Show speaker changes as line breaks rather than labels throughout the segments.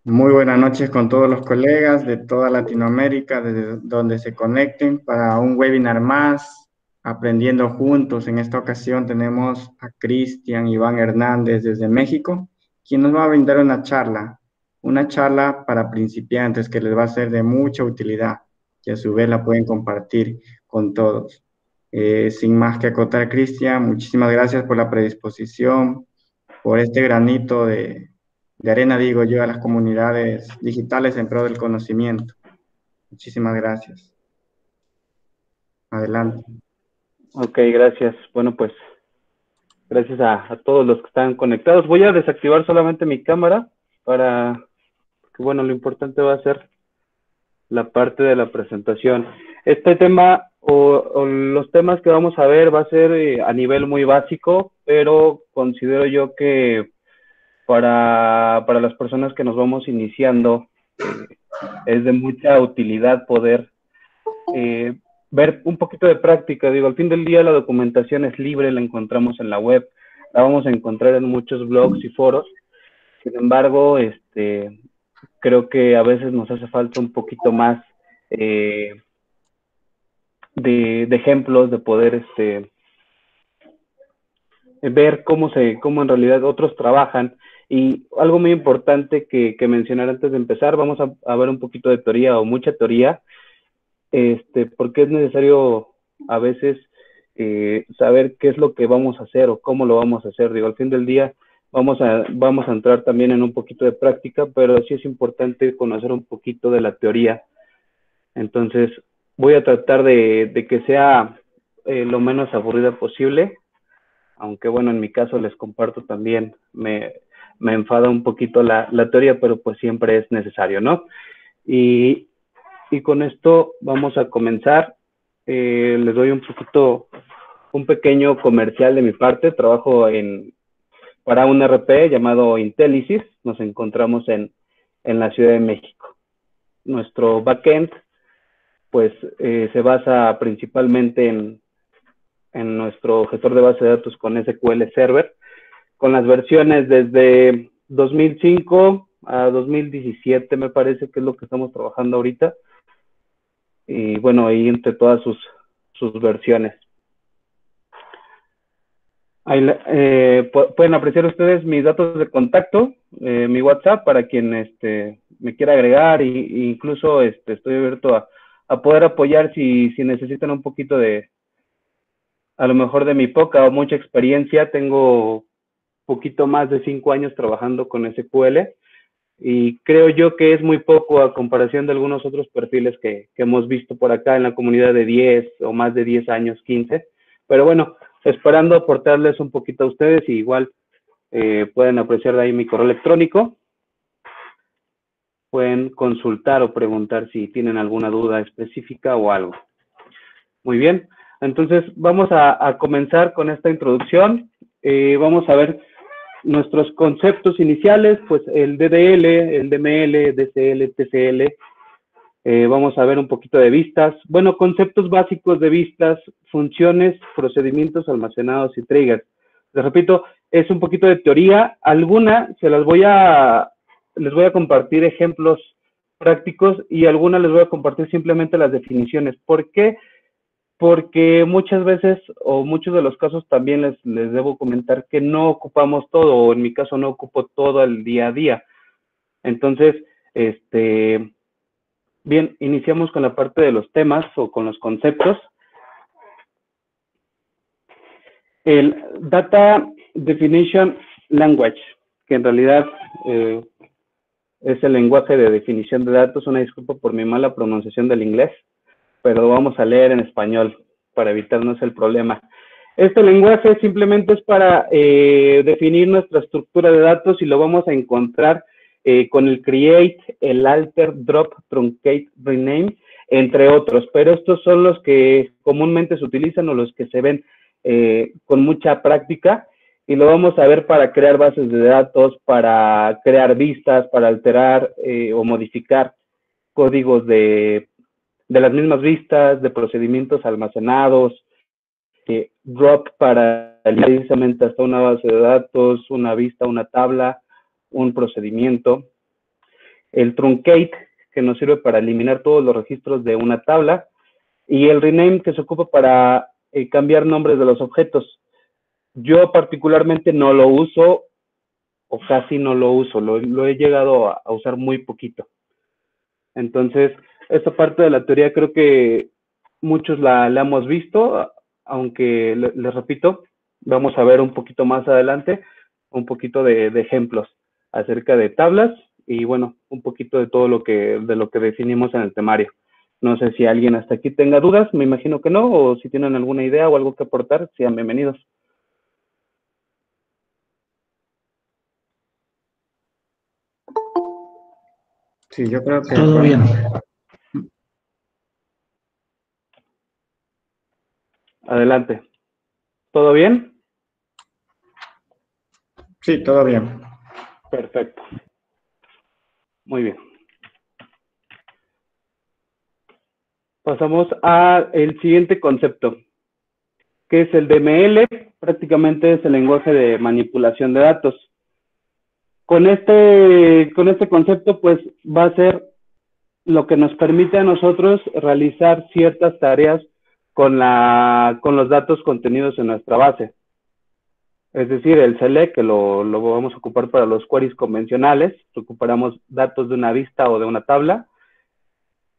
Muy buenas noches con todos los colegas de toda Latinoamérica, desde donde se conecten para un webinar más, aprendiendo juntos. En esta ocasión tenemos a Cristian Iván Hernández desde México, quien nos va a brindar una charla para principiantes que les va a ser de mucha utilidad y a su vez la pueden compartir con todos. Sin más que acotar, Cristian, muchísimas gracias por la predisposición, por este granito de arena, digo yo, a las comunidades digitales en pro del conocimiento. Muchísimas gracias. Adelante.
Ok, gracias. Bueno, pues gracias a todos los que están conectados. Voy a desactivar solamente mi cámara para que, bueno, lo importante va a ser la parte de la presentación. Este tema o los temas que vamos a ver va a ser a nivel muy básico, pero considero yo que para las personas que nos vamos iniciando es de mucha utilidad poder eh, ver un poquito de práctica. Digo, al fin del día la documentación es libre, la encontramos en la web, la vamos a encontrar en muchos blogs y foros. Sin embargo, creo que a veces nos hace falta un poquito más eh, de ejemplos, de poder ver cómo en realidad otros trabajan. Y algo muy importante que mencionar antes de empezar, vamos a ver un poquito de teoría o mucha teoría, porque es necesario a veces saber qué es lo que vamos a hacer o cómo lo vamos a hacer. Digo, al fin del día vamos a entrar también en un poquito de práctica, pero sí es importante conocer un poquito de la teoría. Entonces, voy a tratar de que sea lo menos aburrida posible, aunque bueno, en mi caso les comparto también, me enfada un poquito la teoría, pero pues siempre es necesario, ¿no? Y, y con esto vamos a comenzar. Les doy un pequeño comercial de mi parte. Trabajo para un RP llamado Intelisys. Nos encontramos en la Ciudad de México. Nuestro backend, pues, se basa principalmente en nuestro gestor de base de datos con SQL Server, con las versiones desde 2005 a 2017, me parece que es lo que estamos trabajando ahorita. Y bueno, ahí entre todas sus versiones. Ahí, pueden apreciar ustedes mis datos de contacto, mi WhatsApp para quien me quiera agregar, y incluso estoy abierto a poder apoyar si necesitan un poquito a lo mejor de mi poca o mucha experiencia. Tengo poquito más de 5 años trabajando con SQL y creo yo que es muy poco a comparación de algunos otros perfiles que hemos visto por acá en la comunidad de 10 o más de 10 años, 15. Pero bueno, esperando aportarles un poquito a ustedes, y igual pueden apreciar de ahí mi correo electrónico. Pueden consultar o preguntar si tienen alguna duda específica o algo. Muy bien, entonces vamos a comenzar con esta introducción. Vamos a ver nuestros conceptos iniciales, pues el DDL, el DML, DCL, TCL. Vamos a ver un poquito de vistas. Bueno, conceptos básicos de vistas, funciones, procedimientos almacenados y triggers. Les repito, es un poquito de teoría. Alguna les voy a compartir ejemplos prácticos, y algunas les voy a compartir simplemente las definiciones. ¿Por qué? Porque muchas veces o muchos de los casos también les debo comentar que no ocupamos todo, o en mi caso no ocupo todo el día a día. Entonces, bien, iniciamos con la parte de los temas o con los conceptos. El Data Definition Language, que en realidad es el lenguaje de definición de datos. Una disculpa por mi mala pronunciación del inglés, pero vamos a leer en español para evitarnos el problema. Este lenguaje simplemente es para definir nuestra estructura de datos, y lo vamos a encontrar con el create, el alter, drop, truncate, rename, entre otros. Pero estos son los que comúnmente se utilizan o los que se ven con mucha práctica, y lo vamos a ver para crear bases de datos, para crear vistas, para alterar o modificar códigos de las mismas vistas, de procedimientos almacenados, drop para precisamente hasta una base de datos, una vista, una tabla, un procedimiento. el truncate, que nos sirve para eliminar todos los registros de una tabla, y el rename, que se ocupa para cambiar nombres de los objetos. Yo particularmente no lo uso, o casi no lo uso, lo he llegado a usar muy poquito. Entonces, esta parte de la teoría creo que muchos la hemos visto, aunque les repito, vamos a ver un poquito más adelante, un poquito de ejemplos acerca de tablas y bueno, un poquito de todo de lo que definimos en el temario. No sé si alguien hasta aquí tenga dudas, me imagino que no, o si tienen alguna idea o algo que aportar, sean bienvenidos.
Sí, yo creo que
Todo bien.
Adelante. ¿Todo bien?
Sí, todo bien.
Perfecto. Muy bien. Pasamos al siguiente concepto, que es el DML, prácticamente es el lenguaje de manipulación de datos. Con este concepto, pues, va a ser lo que nos permite a nosotros realizar ciertas tareas con los datos contenidos en nuestra base. Es decir, el select, que lo vamos a ocupar para los queries convencionales, recuperamos datos de una vista o de una tabla.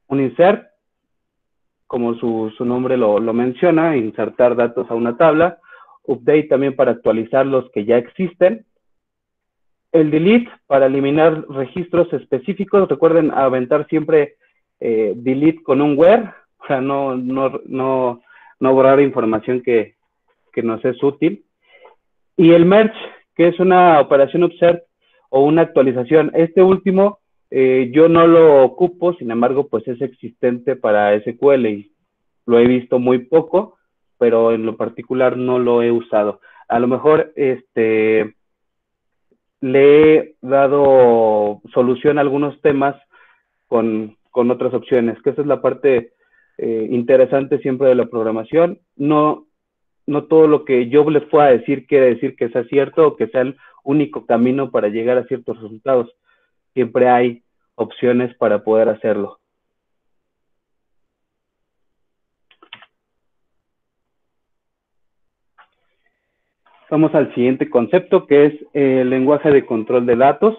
Un insert, como su nombre lo menciona, insertar datos a una tabla. Update también para actualizar los que ya existen. El delete para eliminar registros específicos. Recuerden aventar siempre delete con un where para no borrar información que nos es útil. Y el merge, que es una operación upsert o una actualización. Este último yo no lo ocupo, sin embargo, pues es existente para SQL y lo he visto muy poco, pero en lo particular no lo he usado. A lo mejor le he dado solución a algunos temas con otras opciones, que esa es la parte interesante siempre de la programación. No todo lo que yo les pueda decir quiere decir que sea cierto o que sea el único camino para llegar a ciertos resultados. Siempre hay opciones para poder hacerlo. Vamos al siguiente concepto, que es el lenguaje de control de datos.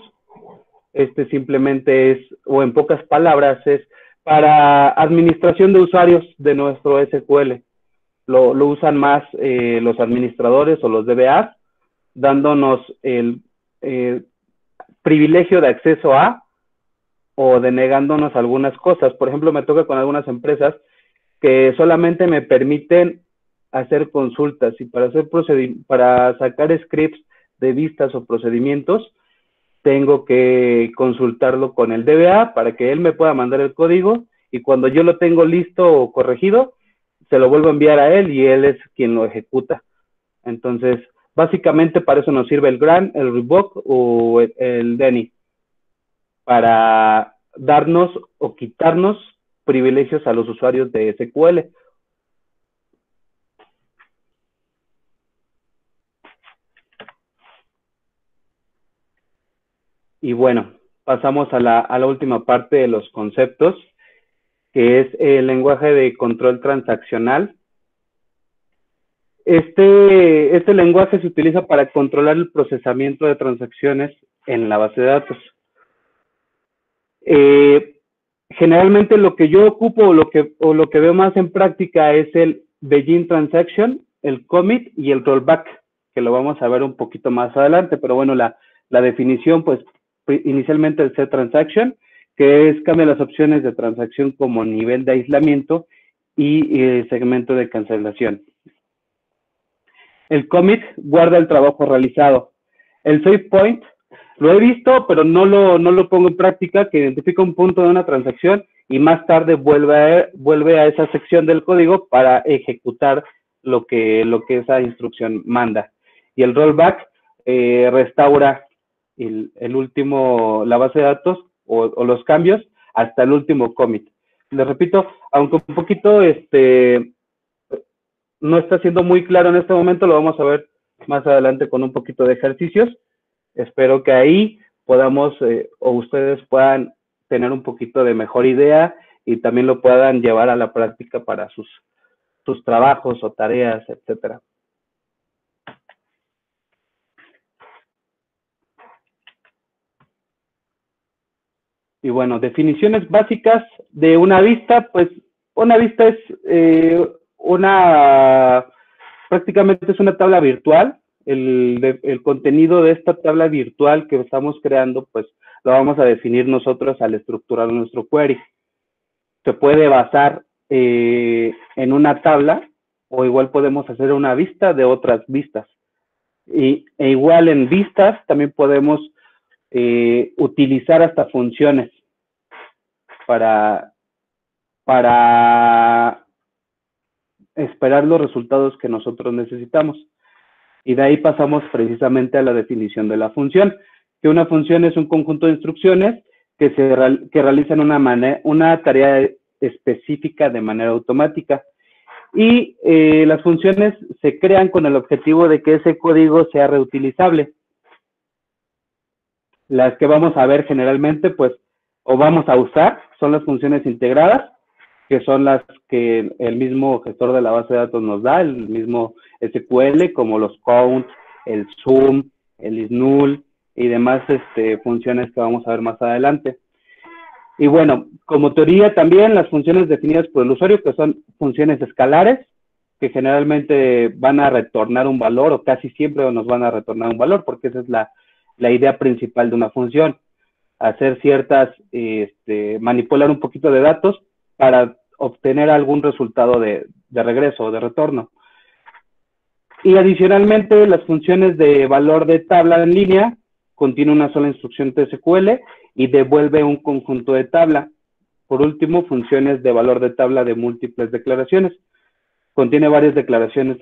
Este simplemente es, o en pocas palabras, es para administración de usuarios de nuestro SQL. Lo usan más los administradores o los DBAs, dándonos el privilegio de acceso a o denegándonos algunas cosas. Por ejemplo, me toca con algunas empresas que solamente me permiten hacer consultas y para sacar scripts de vistas o procedimientos, tengo que consultarlo con el DBA para que él me pueda mandar el código y cuando yo lo tengo listo o corregido, se lo vuelvo a enviar a él y él es quien lo ejecuta. Entonces, básicamente para eso nos sirve el grant, el revoke o el deny, para darnos o quitarnos privilegios a los usuarios de SQL. Y bueno, pasamos a la última parte de los conceptos, que es el lenguaje de control transaccional. Este lenguaje se utiliza para controlar el procesamiento de transacciones en la base de datos. Generalmente lo que yo ocupo o lo que veo más en práctica es el begin transaction, el commit y el rollback, que lo vamos a ver un poquito más adelante, pero bueno, la definición, pues inicialmente el set transaction, que es cambia las opciones de transacción como nivel de aislamiento y segmento de cancelación. El commit guarda el trabajo realizado. El save point lo he visto, pero no lo pongo en práctica, que identifica un punto de una transacción y más tarde vuelve a esa sección del código para ejecutar lo que esa instrucción manda. Y el rollback restaura la base de datos o los cambios hasta el último commit. Les repito, aunque un poquito no está siendo muy claro en este momento, lo vamos a ver más adelante con un poquito de ejercicios. Espero que ahí podamos o ustedes puedan tener un poquito de mejor idea y también lo puedan llevar a la práctica para sus trabajos o tareas, etcétera. Y bueno, definiciones básicas de una vista, pues una vista es prácticamente es una tabla virtual. El contenido de esta tabla virtual que estamos creando, pues lo vamos a definir nosotros al estructurar nuestro query. Se puede basar en una tabla o igual podemos hacer una vista de otras vistas. E igual en vistas también podemos utilizar hasta funciones para esperar los resultados que nosotros necesitamos. Y de ahí pasamos precisamente a la definición de la función, que una función es un conjunto de instrucciones que realizan una tarea específica de manera automática. Y las funciones se crean con el objetivo de que ese código sea reutilizable. Las que vamos a ver generalmente, pues, o vamos a usar, son las funciones integradas, que son las que el mismo gestor de la base de datos nos da, el mismo SQL, como los count, el zoom, el isNull y demás funciones que vamos a ver más adelante. Y bueno, como teoría también las funciones definidas por el usuario, que son funciones escalares, que generalmente van a retornar un valor, o casi siempre nos van a retornar un valor, porque esa es la idea principal de una función, hacer manipular un poquito de datos para obtener algún resultado de regreso o de retorno. Y adicionalmente, las funciones de valor de tabla en línea contiene una sola instrucción TSQL y devuelve un conjunto de tabla. Por último, funciones de valor de tabla de múltiples declaraciones. Contiene varias declaraciones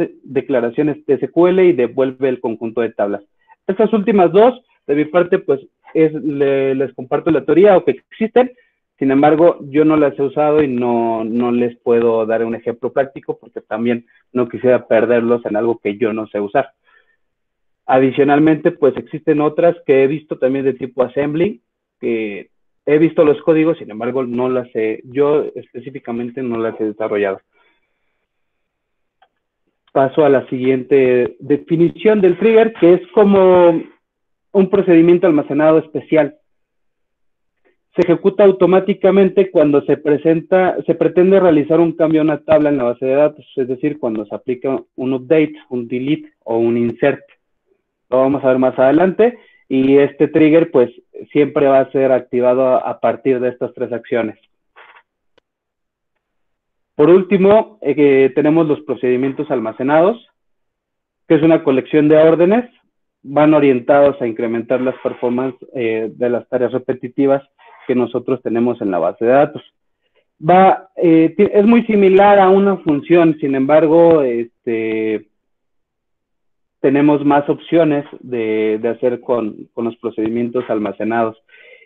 TSQL y devuelve el conjunto de tablas. Estas últimas dos, de mi parte, pues les comparto la teoría o que existen. Sin embargo, yo no las he usado y no les puedo dar un ejemplo práctico porque también no quisiera perderlos en algo que yo no sé usar. Adicionalmente, pues existen otras que he visto también de tipo assembly, que he visto los códigos, sin embargo, yo específicamente no las he desarrollado. Paso a la siguiente definición del trigger, que es como un procedimiento almacenado especial. Se ejecuta automáticamente cuando se pretende realizar un cambio a una tabla en la base de datos, es decir, cuando se aplica un update, un delete o un insert. Lo vamos a ver más adelante y este trigger pues siempre va a ser activado a partir de estas tres acciones. Por último, tenemos los procedimientos almacenados, que es una colección de órdenes, van orientados a incrementar las performances de las tareas repetitivas que nosotros tenemos en la base de datos. Es muy similar a una función, sin embargo, tenemos más opciones de hacer con los procedimientos almacenados.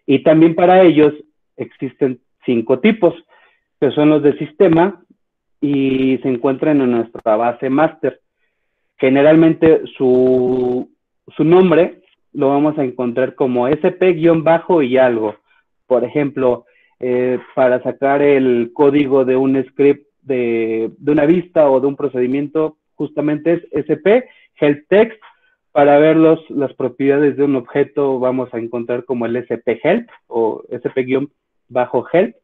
Y también para ellos existen 5 tipos, que son los de sistema y se encuentran en nuestra base master. Generalmente su nombre lo vamos a encontrar como sp-bajo y algo. Por ejemplo, para sacar el código de un script de una vista o de un procedimiento, justamente es sp help text. Para ver las propiedades de un objeto vamos a encontrar como el sp help o sp-help.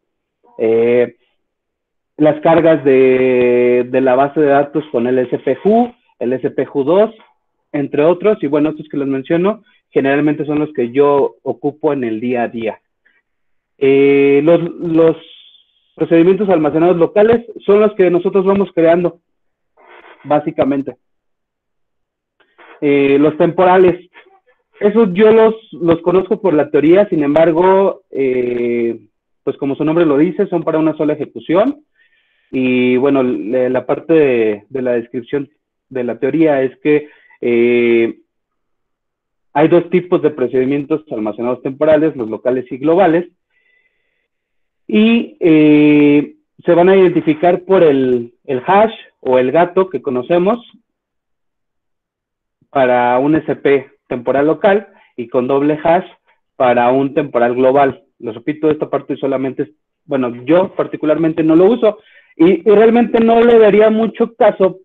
Las cargas de la base de datos con el spwho, el spwho2, entre otros, y bueno, estos que les menciono, generalmente son los que yo ocupo en el día a día. Los procedimientos almacenados locales son los que nosotros vamos creando, básicamente. Los temporales, esos yo los conozco por la teoría, sin embargo, pues como su nombre lo dice, son para una sola ejecución. Y bueno, la parte de la descripción de la teoría es que hay 2 tipos de procedimientos almacenados temporales, los locales y globales, y se van a identificar por el hash o el gato que conocemos para un SP temporal local y con doble hash para un temporal global. Les repito, esta parte solamente es, bueno, yo particularmente no lo uso y realmente no le daría mucho caso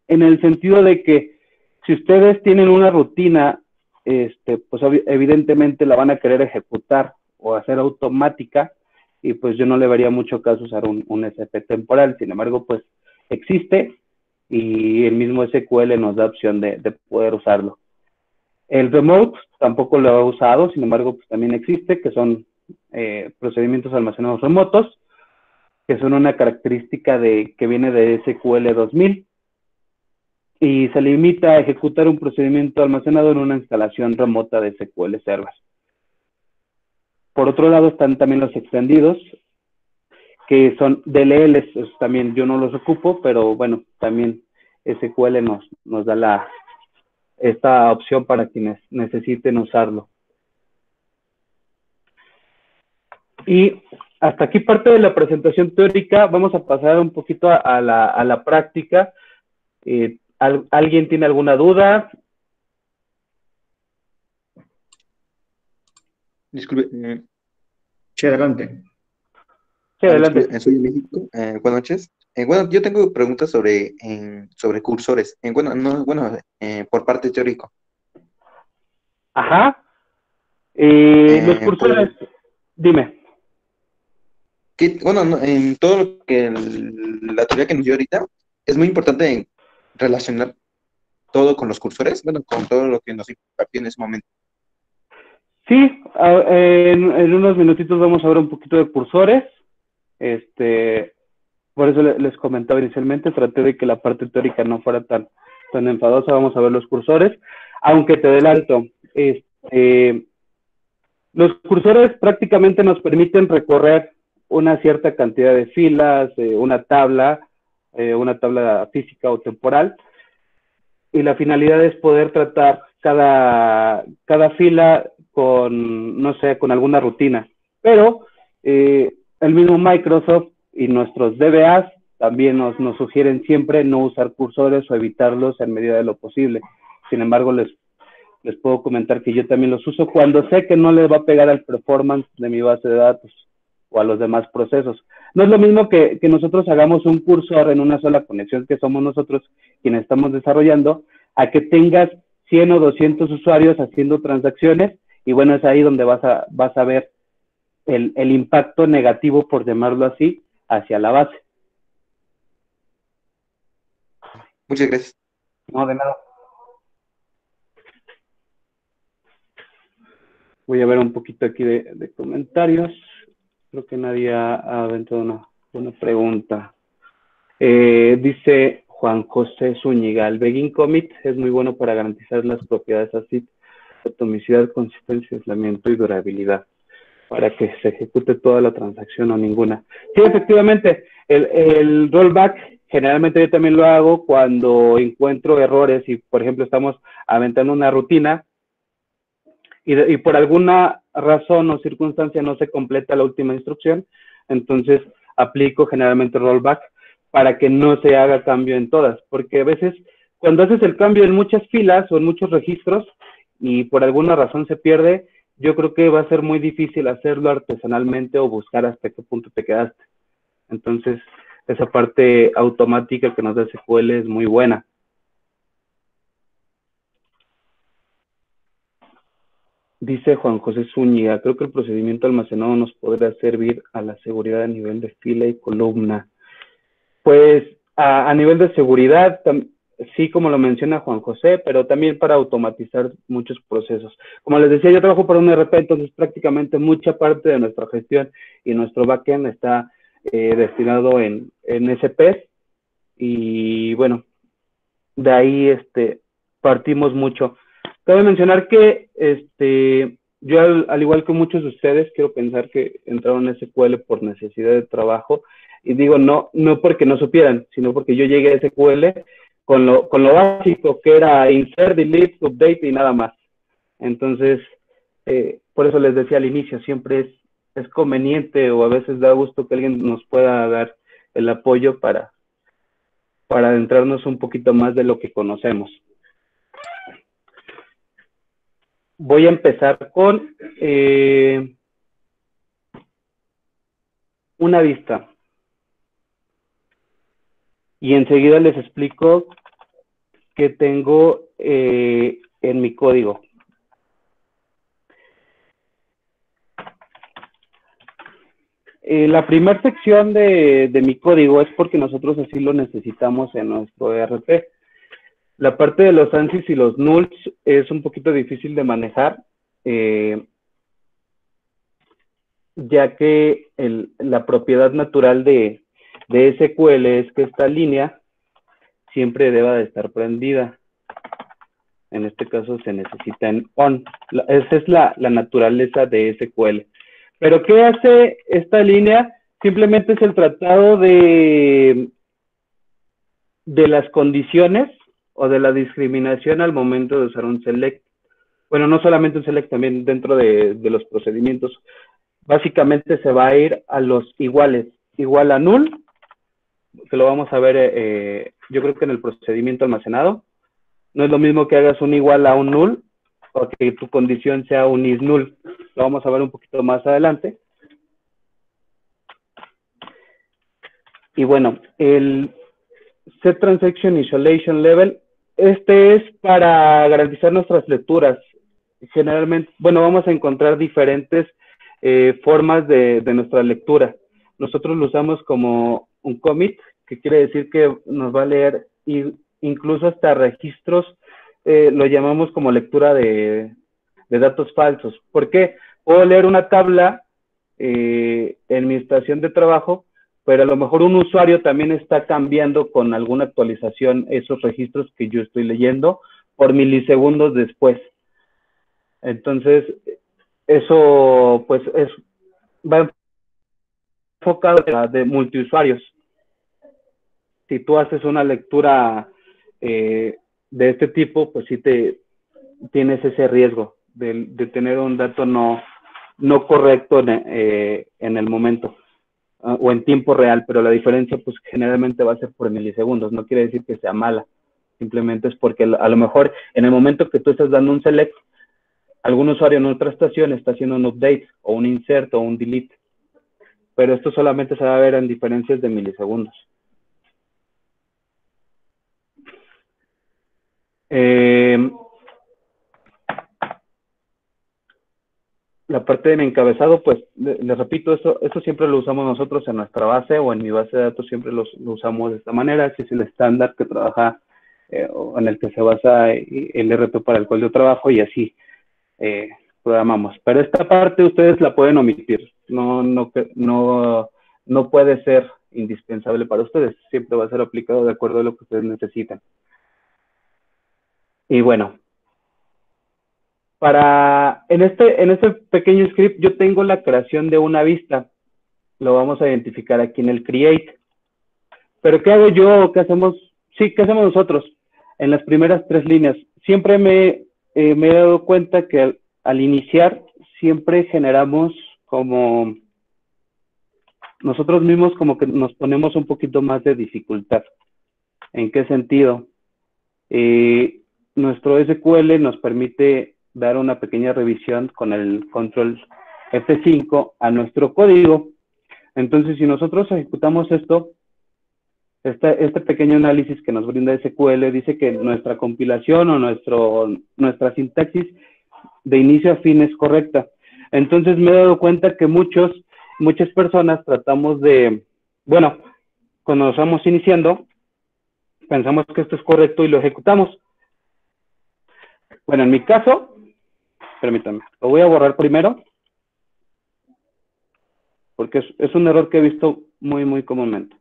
en el sentido de que si ustedes tienen una rutina, pues evidentemente la van a querer ejecutar o hacer automática y pues yo no le vería mucho caso usar un SP temporal. Sin embargo, pues existe y el mismo SQL nos da opción de poder usarlo. El remote tampoco lo he usado, sin embargo, pues también existe, que son procedimientos almacenados remotos, que son una característica que viene de SQL 2000 y se limita a ejecutar un procedimiento almacenado en una instalación remota de SQL Server. Por otro lado están también los extendidos, que son DLLs, también yo no los ocupo, pero bueno, también SQL nos da esta opción para quienes necesiten usarlo. Y hasta aquí parte de la presentación teórica. Vamos a pasar un poquito a la práctica. ¿Alguien tiene alguna duda?
Disculpe.
Sí, adelante.
Sí, adelante.
Disculpe, soy de México. Buenas noches. Bueno, yo tengo preguntas sobre cursores. Por parte teórico.
Ajá. Los cursores, dime.
En todo lo que la teoría que nos dio ahorita, es muy importante relacionar todo con los cursores, bueno, con todo lo que nos impartió en ese momento.
Sí, en unos minutitos vamos a ver un poquito de cursores. Por eso les comentaba inicialmente, traté de que la parte teórica no fuera tan enfadosa. Vamos a ver los cursores, aunque te adelanto, los cursores prácticamente nos permiten recorrer una cierta cantidad de filas, una tabla física o temporal, y la finalidad es poder tratar cada fila con, no sé, con alguna rutina. Pero el mismo Microsoft y nuestros DBAs también nos sugieren siempre no usar cursores o evitarlos en medida de lo posible. Sin embargo, les puedo comentar que yo también los uso cuando sé que no les va a pegar al performance de mi base de datos o a los demás procesos. No es lo mismo que nosotros hagamos un cursor en una sola conexión, que somos nosotros quienes estamos desarrollando, a que tengas 100 o 200 usuarios haciendo transacciones, y bueno, es ahí donde vas a ver el impacto negativo, por llamarlo así, hacia la base.
Muchas gracias.
No, de nada. Voy a ver un poquito aquí de comentarios. Creo que nadie ha aventado una pregunta. Dice Juan José Zúñiga, el Begin Commit es muy bueno para garantizar las propiedades así, atomicidad, consistencia, aislamiento y durabilidad, para que se ejecute toda la transacción o ninguna. Sí, efectivamente, el rollback generalmente yo también lo hago cuando encuentro errores y, por ejemplo, estamos aventando una rutina y por alguna razón o circunstancia no se completa la última instrucción, entonces aplico generalmente rollback para que no se haga cambio en todas, porque a veces cuando haces el cambio en muchas filas o en muchos registros y por alguna razón se pierde, yo creo que va a ser muy difícil hacerlo artesanalmente o buscar hasta qué punto te quedaste. Entonces, esa parte automática que nos da SQL es muy buena. Dice Juan José Zúñiga, creo que el procedimiento almacenado nos podrá servir a la seguridad a nivel de fila y columna. Pues a nivel de seguridad, sí, como lo menciona Juan José, pero también para automatizar muchos procesos. Como les decía, yo trabajo para un ERP, entonces prácticamente mucha parte de nuestra gestión y nuestro backend está destinado en SPs, y bueno, de ahí partimos mucho. Cabe mencionar que yo, al igual que muchos de ustedes, quiero pensar que entraron en SQL por necesidad de trabajo, y digo no porque no supieran, sino porque yo llegué a SQL con lo básico, que era insert, delete, update y nada más. Entonces, por eso les decía al inicio, siempre es conveniente, o a veces da gusto que alguien nos pueda dar el apoyo para adentrarnos un poquito más de lo que conocemos. Voy a empezar con una vista. Y enseguida les explico qué tengo en mi código. La primera sección de mi código es porque nosotros así lo necesitamos en nuestro ERP. La parte de los ANSYS y los nulls es un poquito difícil de manejar, ya que la propiedad natural de SQL es que esta línea siempre deba de estar prendida. En este caso se necesita en on. Esa es la naturaleza de SQL. Pero ¿qué hace esta línea? Simplemente es el tratado de las condiciones o de la discriminación al momento de usar un select. Bueno, no solamente un select, también dentro de los procedimientos. Básicamente se va a ir a los iguales. Igual a null, que lo vamos a ver yo creo que en el procedimiento almacenado. No es lo mismo que hagas un igual a un null o que tu condición sea un is null. Lo vamos a ver un poquito más adelante. Y bueno, el Set Transaction Isolation Level, este es para garantizar nuestras lecturas. Generalmente, bueno, vamos a encontrar diferentes formas de nuestra lectura. Nosotros lo usamos como un commit, que quiere decir que nos va a leer incluso hasta registros, lo llamamos como lectura de datos falsos. ¿Por qué? Puedo leer una tabla en mi estación de trabajo, pero a lo mejor un usuario también está cambiando con alguna actualización esos registros que yo estoy leyendo por milisegundos después. Entonces, eso pues va enfocado de multiusuarios. Si tú haces una lectura de este tipo, pues sí tienes ese riesgo de tener un dato no correcto en el momento o en tiempo real, pero la diferencia pues generalmente va a ser por milisegundos. No quiere decir que sea mala, simplemente es porque a lo mejor en el momento que tú estás dando un select, algún usuario en otra estación está haciendo un update o un insert o un delete, pero esto solamente se va a ver en diferencias de milisegundos. La parte de mi encabezado, pues les repito, eso siempre lo usamos nosotros en nuestra base o en mi base de datos, siempre lo usamos de esta manera. Ese es el estándar que trabaja o en el que se basa el RP para el cual yo trabajo y así programamos. Pero esta parte ustedes la pueden omitir, no puede ser indispensable para ustedes, siempre va a ser aplicado de acuerdo a lo que ustedes necesitan. Y bueno, en este pequeño script yo tengo la creación de una vista, lo vamos a identificar aquí en el create. Pero ¿qué hago yo? ¿Qué hacemos? Sí, ¿qué hacemos nosotros? En las primeras 3 líneas, siempre me he dado cuenta que al iniciar siempre generamos como nosotros mismos como que nos ponemos un poquito más de dificultad. ¿En qué sentido? Nuestro SQL nos permite dar una pequeña revisión con el control F5 a nuestro código. Entonces, si nosotros ejecutamos esto, este pequeño análisis que nos brinda SQL dice que nuestra compilación o nuestra sintaxis de inicio a fin es correcta. Entonces me he dado cuenta que muchas personas tratamos de, bueno, cuando nos vamos iniciando, pensamos que esto es correcto y lo ejecutamos. Bueno, en mi caso, permítanme, lo voy a borrar primero, porque es un error que he visto muy comúnmente.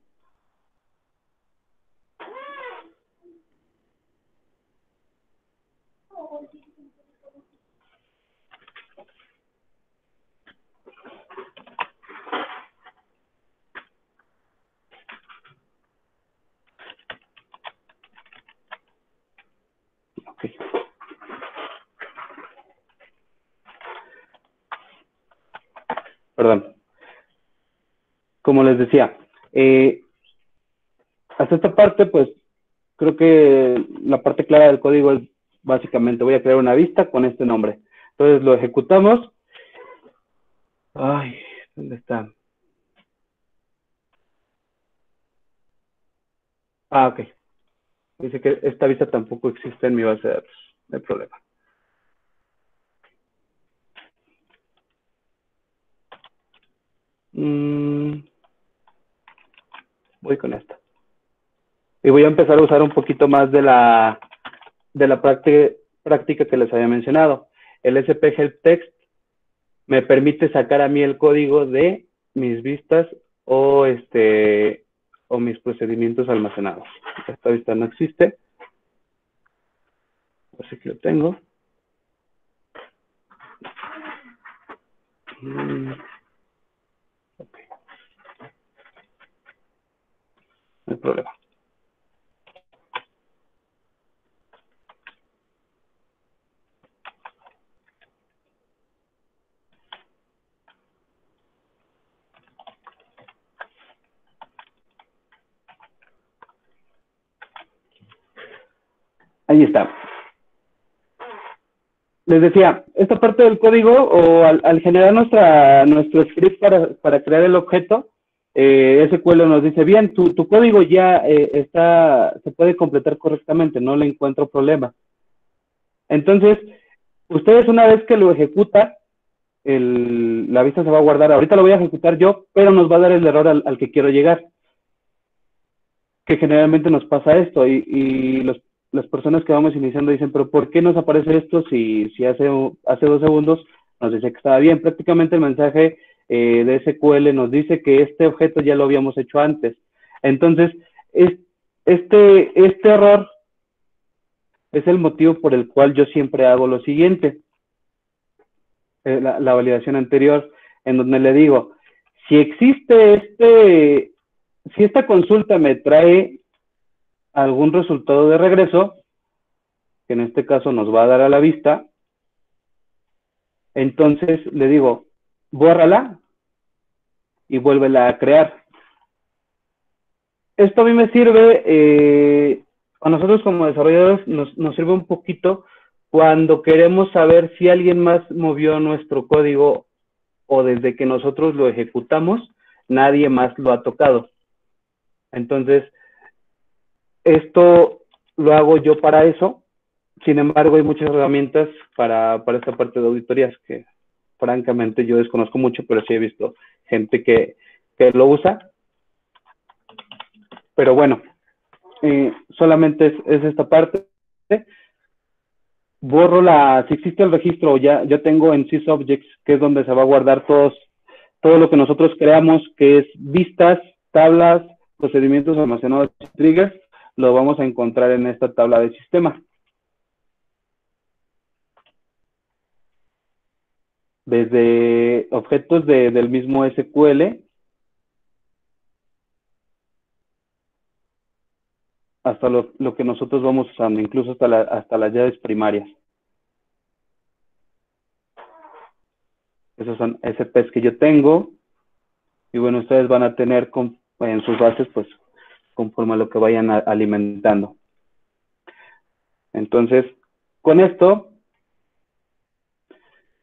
Okay. Perdón. Como les decía, hasta esta parte, pues, creo que la parte clara del código es básicamente voy a crear una vista con este nombre. Entonces lo ejecutamos. Ay, ¿dónde está? Ah, ok. Dice que esta vista tampoco existe en mi base de datos. No hay problema. Voy con esta. Y voy a empezar a usar un poquito más de la práctica que les había mencionado. El SP Help Text me permite sacar a mí el código de mis vistas o mis procedimientos almacenados. Esta vista no existe. Así que lo tengo. Okay. No hay problema. Ahí está. Les decía, esta parte del código o al generar nuestro script para crear el objeto, SQL nos dice, bien, tu código ya se puede completar correctamente, no le encuentro problema. Entonces, ustedes una vez que lo ejecutan, la vista se va a guardar. Ahorita lo voy a ejecutar yo, pero nos va a dar el error al que quiero llegar. Que generalmente nos pasa esto y las personas que vamos iniciando dicen, pero ¿por qué nos aparece esto si hace 2 segundos nos dice que estaba bien? Prácticamente el mensaje de SQL nos dice que este objeto ya lo habíamos hecho antes. Entonces, este error es el motivo por el cual yo siempre hago lo siguiente. La validación anterior, en donde le digo, si existe si esta consulta me trae algún resultado de regreso, que en este caso nos va a dar a la vista, entonces le digo, bórrala y vuélvela a crear. Esto a mí me sirve, a nosotros como desarrolladores nos sirve un poquito cuando queremos saber si alguien más movió nuestro código o desde que nosotros lo ejecutamos, nadie más lo ha tocado. Entonces, esto lo hago yo para eso. Sin embargo, hay muchas herramientas para esta parte de auditorías que francamente yo desconozco mucho, pero sí he visto gente que lo usa. Pero bueno, solamente es esta parte. Borro si existe el registro, ya tengo en sysobjects, que es donde se va a guardar todo lo que nosotros creamos, que es vistas, tablas, procedimientos almacenados y triggers, lo vamos a encontrar en esta tabla de sistema. Desde objetos del mismo SQL hasta lo que nosotros vamos usando, incluso hasta las llaves primarias. Esos son SPs que yo tengo. Y bueno, ustedes van a tener en sus bases, pues, conforme a lo que vayan alimentando. Entonces, con esto,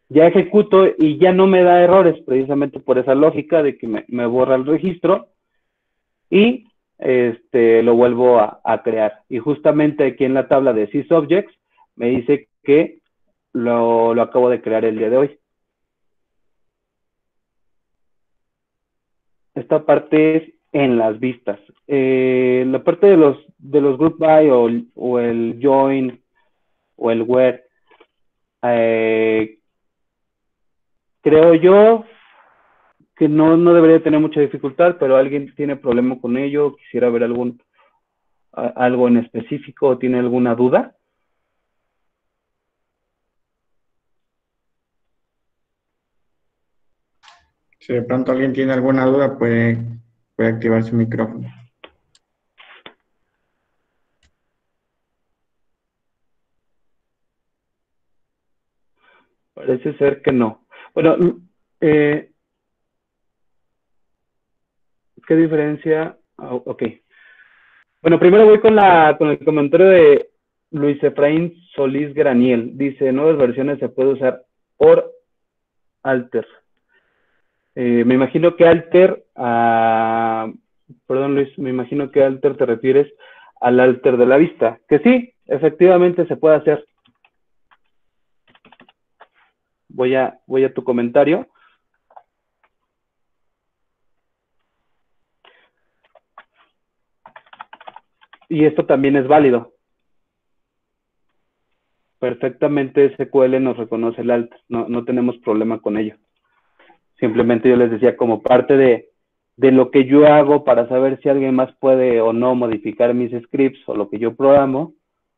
ya ejecuto y ya no me da errores, precisamente por esa lógica de que me borra el registro y lo vuelvo a crear. Y justamente aquí en la tabla de sysobjects me dice que lo acabo de crear el día de hoy. Esta parte es en las vistas. La parte de los group by o el join o el where, creo yo que no debería tener mucha dificultad, pero alguien tiene problema con ello, quisiera ver algo en específico o tiene alguna duda.
Si de pronto alguien tiene alguna duda, puede activar su micrófono.
Parece ser que no. Bueno, ¿qué diferencia? Ok. Bueno, primero voy con el comentario de Luis Efraín Solís Graniel. Dice, en nuevas versiones se puede usar or alter. Me imagino que alter, perdón Luis, me imagino que alter te refieres al alter de la vista, que sí, efectivamente se puede hacer. Voy a tu comentario. Y esto también es válido. Perfectamente SQL nos reconoce el alter, no tenemos problema con ello. Simplemente yo les decía, como parte de lo que yo hago para saber si alguien más puede o no modificar mis scripts o lo que yo programo,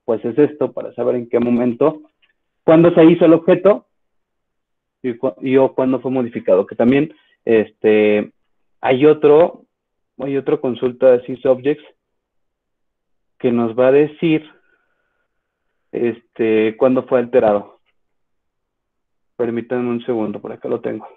pues es esto, para saber en qué momento, cuándo se hizo el objeto y cuándo fue modificado. Que también hay otro consulta de sysobjects que nos va a decir cuándo fue alterado. Permítanme un segundo, por acá lo tengo.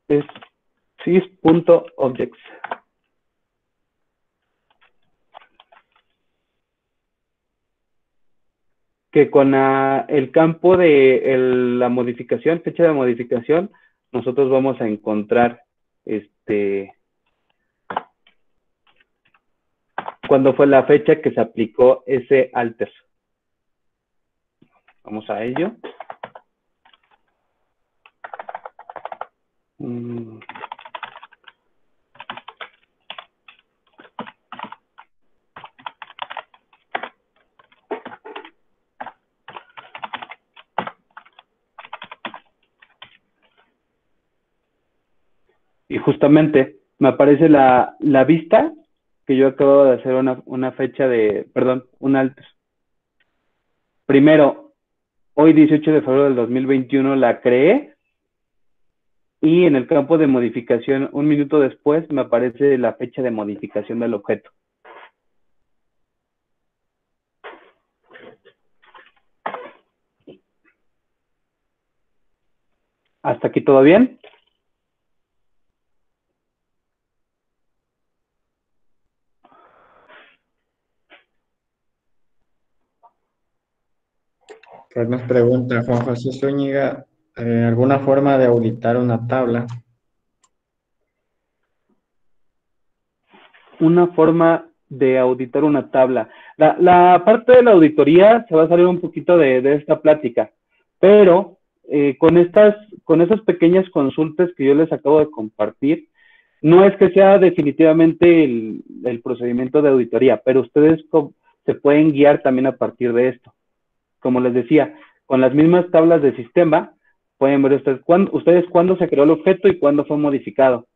Es sys.objects. Que con el campo de la modificación, fecha de modificación, nosotros vamos a encontrar cuándo fue la fecha que se aplicó ese alter. Vamos a ello. Y justamente me aparece la vista que yo acabo de hacer una fecha de, perdón, un alter. Primero, hoy 18 de febrero del 2021 la creé y en el campo de modificación, un minuto después, me aparece la fecha de modificación del objeto. ¿Hasta aquí todo bien?
Pues nos pregunta Juan José Zúñiga, ¿alguna forma de auditar una tabla?
Una forma de auditar una tabla. La parte de la auditoría se va a salir un poquito de esta plática, pero con esas pequeñas consultas que yo les acabo de compartir, no es que sea definitivamente el procedimiento de auditoría, pero ustedes se pueden guiar también a partir de esto. Como les decía, con las mismas tablas de sistema, pueden ver ustedes cuándo se creó el objeto y cuándo fue modificado.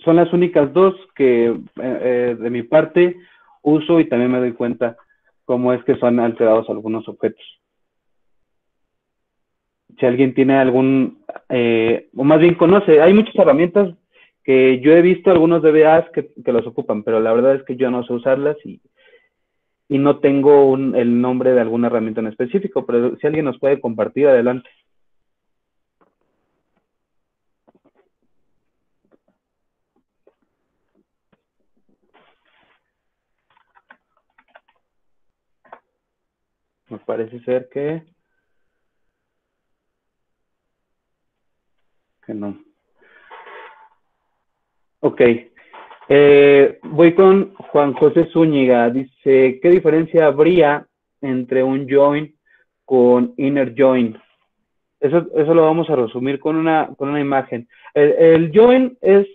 Son las únicas dos que de mi parte uso y también me doy cuenta cómo es que son alterados algunos objetos. Si alguien tiene o más bien conoce, hay muchas herramientas que yo he visto, algunos DBAs que los ocupan, pero la verdad es que yo no sé usarlas y no tengo el nombre de alguna herramienta en específico, pero si alguien nos puede compartir, adelante. Me parece ser que no. Ok. Voy con Juan José Zúñiga. Dice, ¿qué diferencia habría entre un join con inner join? Eso lo vamos a resumir con una imagen. El join es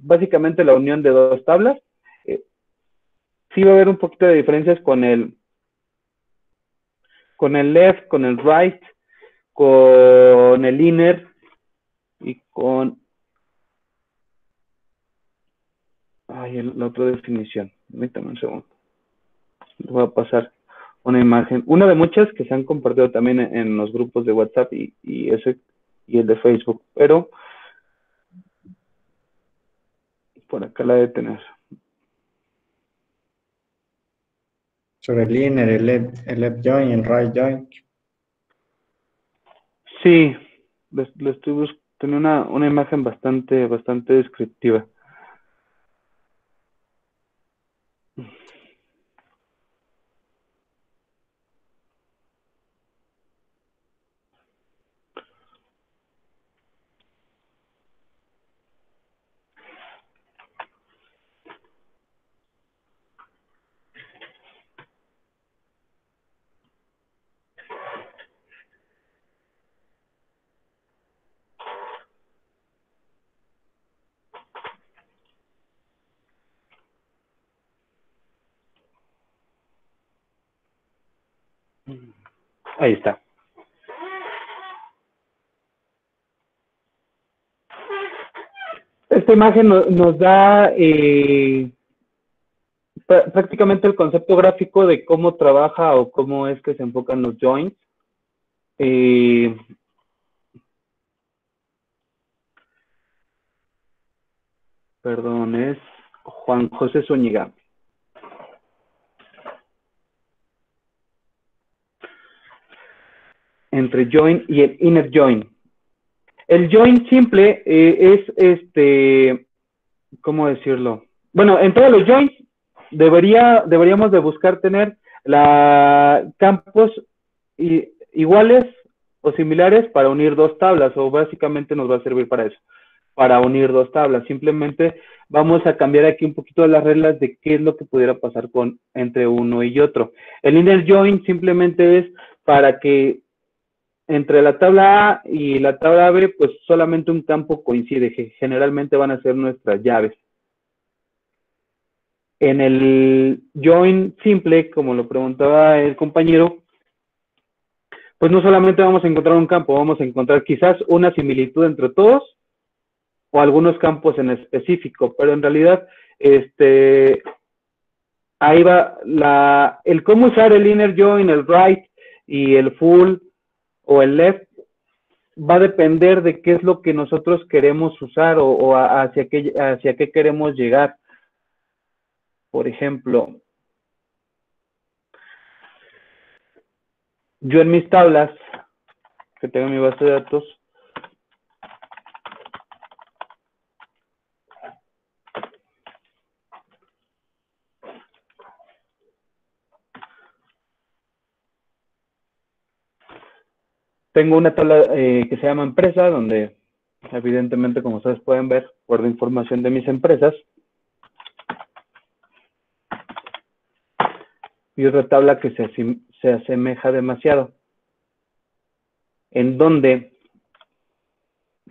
básicamente la unión de dos tablas. Sí va a haber un poquito de diferencias con el left, con el right, con el inner y con la otra definición. Permítame un segundo. Les voy a pasar una imagen, una de muchas que se han compartido también en los grupos de WhatsApp y el de Facebook, pero por acá la de tener.
Sobre el inner, el left joint, el right joint.
Sí, lo estoy tenía una imagen bastante descriptiva. Ahí está. Esta imagen nos da prácticamente el concepto gráfico de cómo trabaja o cómo es que se enfocan los joints. Perdón, es Juan José Zúñiga. Entre joint y el inner joint. El joint simple es ¿cómo decirlo? Bueno, en todos los joints deberíamos de buscar tener campos iguales o similares para unir dos tablas, o básicamente nos va a servir para eso, para unir dos tablas. Simplemente vamos a cambiar aquí un poquito las reglas de qué es lo que pudiera pasar entre uno y otro. El inner joint simplemente es para que entre la tabla A y la tabla B, pues solamente un campo coincide, que generalmente van a ser nuestras llaves. En el join simple, como lo preguntaba el compañero, pues no solamente vamos a encontrar un campo, vamos a encontrar quizás una similitud entre todos o algunos campos en específico, pero en realidad ahí va el cómo usar el inner join, el right y el full o el left va a depender de qué es lo que nosotros queremos usar o hacia qué queremos llegar. Por ejemplo, yo en mis tablas, que tengo en mi base de datos, tengo una tabla que se llama empresa, donde evidentemente, como ustedes pueden ver, guardo información de mis empresas. Y otra tabla que se asemeja demasiado, en donde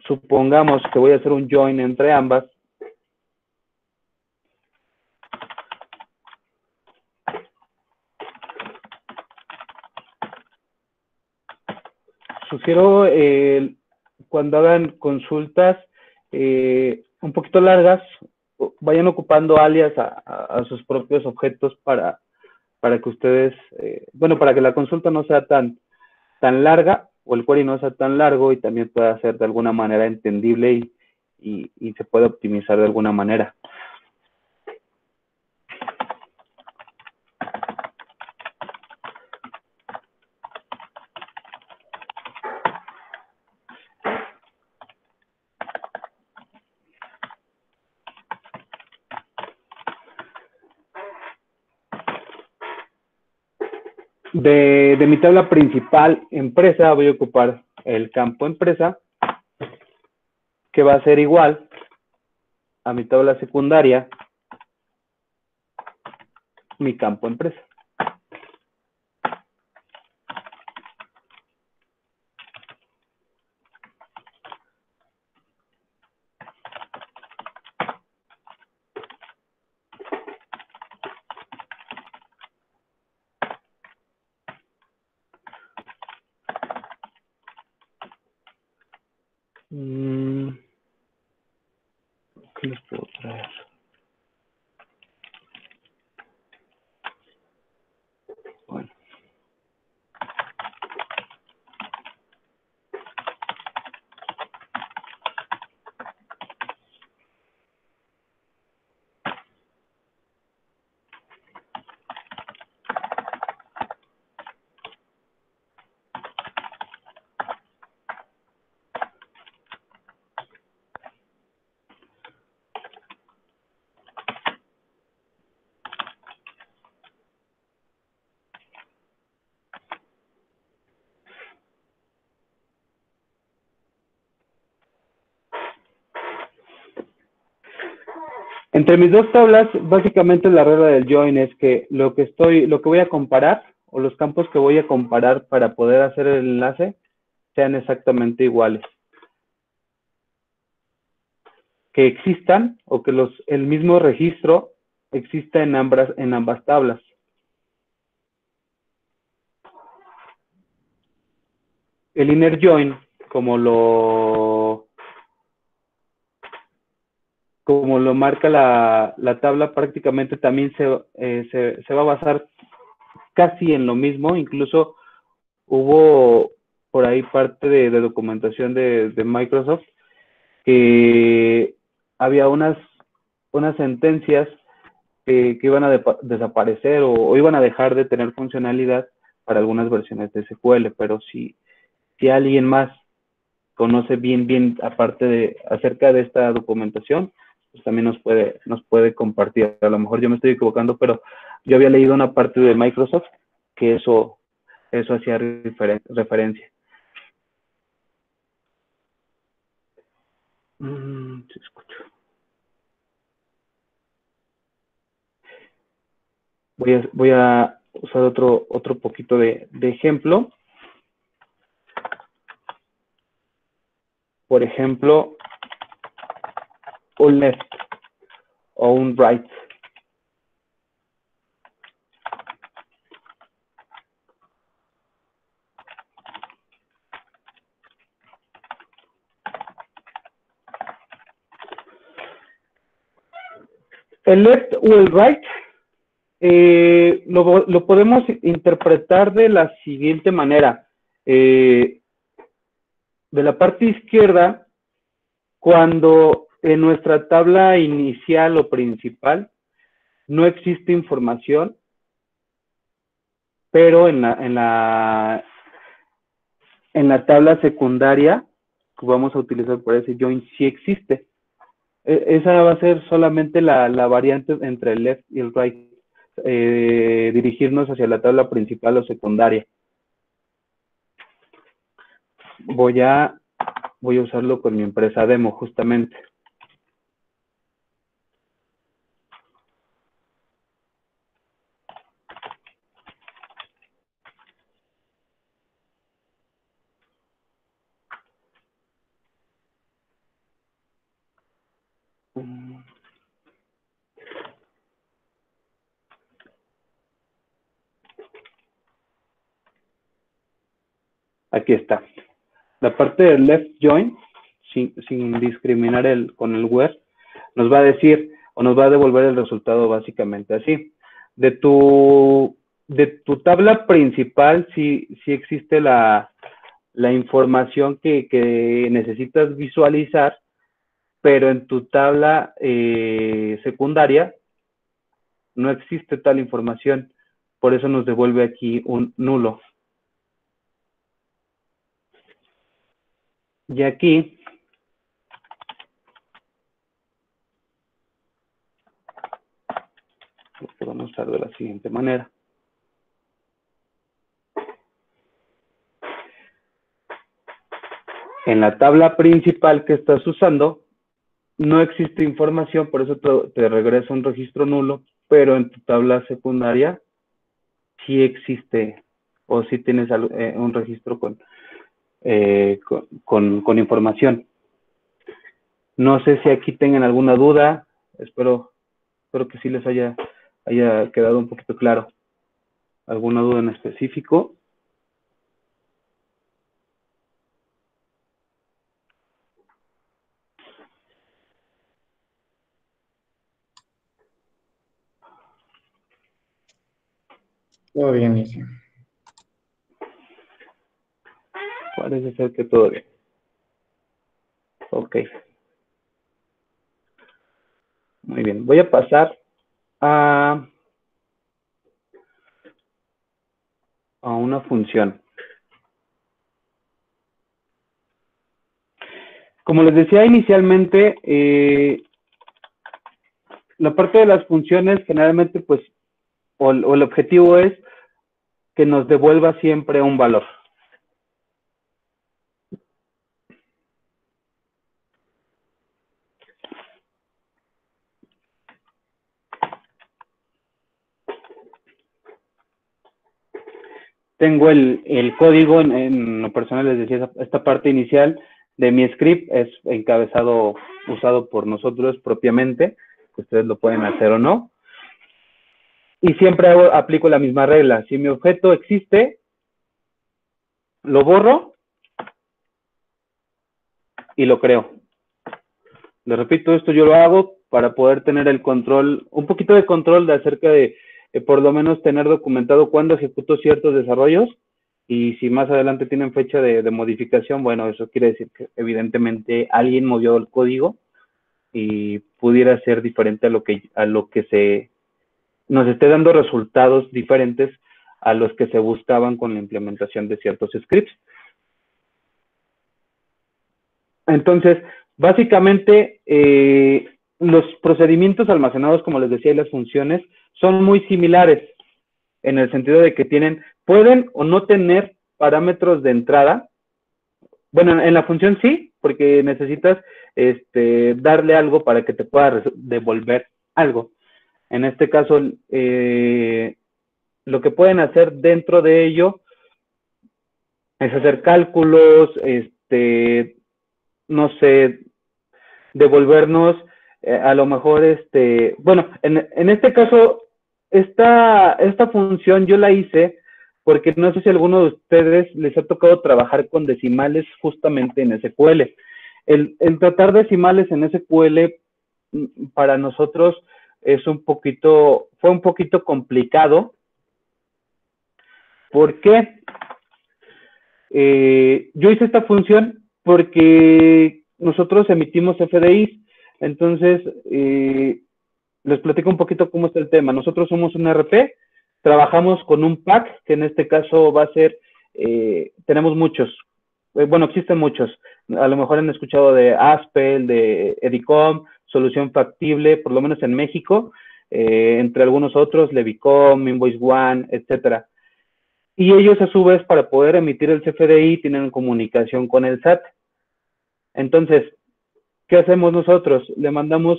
supongamos que voy a hacer un join entre ambas. Sugiero cuando hagan consultas un poquito largas, vayan ocupando alias a sus propios objetos para que ustedes, bueno, para que la consulta no sea tan larga o el query no sea tan largo y también pueda ser de alguna manera entendible y se pueda optimizar de alguna manera. De mi tabla principal empresa voy a ocupar el campo empresa, que va a ser igual a mi tabla secundaria, mi campo empresa. ¿Qué les puedo traer? Bueno. Entre mis dos tablas, básicamente la regla del join es que lo que voy a comparar, o los campos que voy a comparar para poder hacer el enlace, sean exactamente iguales. Que existan, o que el mismo registro exista en ambas tablas. El inner join, como lo marca la tabla, prácticamente también se va a basar casi en lo mismo. Incluso hubo por ahí parte de documentación de Microsoft que había unas sentencias que iban a desaparecer o iban a dejar de tener funcionalidad para algunas versiones de SQL, pero si alguien más conoce bien aparte acerca de esta documentación, pues también nos puede compartir. A lo mejor yo me estoy equivocando, pero yo había leído una parte de Microsoft que eso hacía referencia. Se escucha. Voy a usar otro poquito de ejemplo. Por ejemplo, un left o un right. El left o el right lo podemos interpretar de la siguiente manera. De la parte izquierda, cuando en nuestra tabla inicial o principal no existe información, pero en la tabla secundaria que vamos a utilizar para ese join sí existe. Esa va a ser solamente la variante entre el left y el right. Dirigirnos hacia la tabla principal o secundaria. Voy a usarlo con mi empresa demo, justamente. Aquí está. La parte del left join, sin discriminar con el where, nos va a decir o nos va a devolver el resultado básicamente así. De tu tabla principal sí existe la información que necesitas visualizar, pero en tu tabla secundaria no existe tal información. Por eso nos devuelve aquí un nulo. Y aquí lo podemos usar de la siguiente manera. En la tabla principal que estás usando, no existe información, por eso te regresa un registro nulo, pero en tu tabla secundaria sí existe o sí tienes un registro con información. No sé si aquí tengan alguna duda, espero que sí les haya quedado un poquito claro. ¿Alguna duda en específico?
Todo bien, Isi.
Parece ser que todo bien. Ok. Muy bien. Voy a pasar a una función. Como les decía inicialmente, la parte de las funciones generalmente, pues, o el objetivo es que nos devuelva siempre un valor. tengo el código, en lo personal les decía, esta parte inicial de mi script es encabezado, usado por nosotros propiamente, que ustedes lo pueden hacer o no. Y siempre aplico la misma regla. Si mi objeto existe, lo borro y lo creo. Les repito, esto yo lo hago para poder tener el control, un poquito de control de acerca de por lo menos tener documentado cuándo ejecuto ciertos desarrollos, y si más adelante tienen fecha de modificación, bueno, eso quiere decir que evidentemente alguien movió el código y pudiera ser diferente a lo que se nos esté dando resultados diferentes a los que se buscaban con la implementación de ciertos scripts. Entonces, básicamente, los procedimientos almacenados, como les decía, y las funciones son muy similares en el sentido de que pueden o no tener parámetros de entrada. Bueno, en la función sí, porque necesitas darle algo para que te pueda devolver algo. En este caso, lo que pueden hacer dentro de ello es hacer cálculos, no sé, devolvernos a lo mejor, bueno, en este caso, esta función yo la hice porque no sé si a alguno de ustedes les ha tocado trabajar con decimales justamente en SQL. El tratar decimales en SQL para nosotros fue un poquito complicado. ¿Por qué? Yo hice esta función porque nosotros emitimos FDIs. Entonces, les platico un poquito cómo está el tema. Nosotros somos un ERP, trabajamos con un pack, que en este caso va a ser, tenemos muchos, bueno, existen muchos. A lo mejor han escuchado de Aspel, de Edicom, Solución Factible, por lo menos en México, entre algunos otros, Levicom, Invoice One, etcétera. Y ellos, a su vez, para poder emitir el CFDI, tienen comunicación con el SAT. Entonces, ¿qué hacemos nosotros? Le mandamos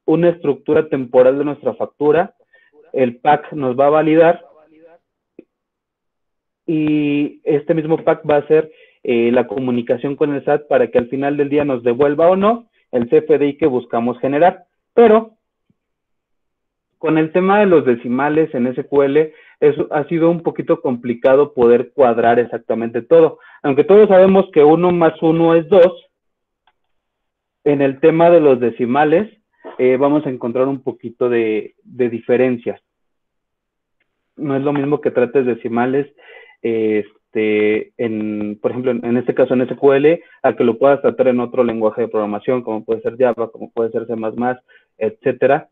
una estructura temporal de nuestra factura, el PAC nos va a validar y este mismo PAC va a hacer la comunicación con el SAT para que al final del día nos devuelva o no el CFDI que buscamos generar. Pero con el tema de los decimales en SQL, ha sido un poquito complicado poder cuadrar exactamente todo. Aunque todos sabemos que 1 más 1 es 2, en el tema de los decimales vamos a encontrar un poquito de diferencias. No es lo mismo que trates decimales, por ejemplo, en este caso en SQL, a que lo puedas tratar en otro lenguaje de programación, como puede ser Java, como puede ser C++, etcétera.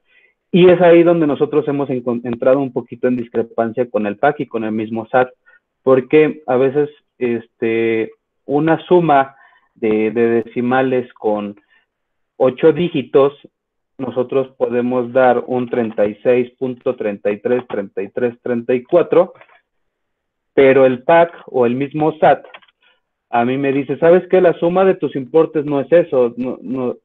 Y es ahí donde nosotros hemos entrado un poquito en discrepancia con el PAC y con el mismo SAT, porque a veces una suma de decimales con 8 dígitos, nosotros podemos dar un 36.333334, pero el PAC o el mismo SAT a mí me dice, ¿sabes qué? La suma de tus importes no es eso, no,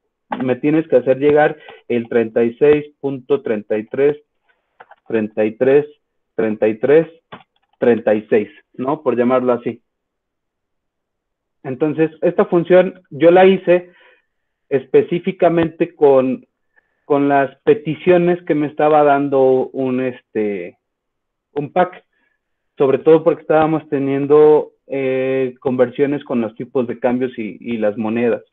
me tienes que hacer llegar el 36.33333336, ¿no? Por llamarlo así. Entonces, esta función yo la hice específicamente con las peticiones que me estaba dando un PAC, sobre todo porque estábamos teniendo conversiones con los tipos de cambios y las monedas.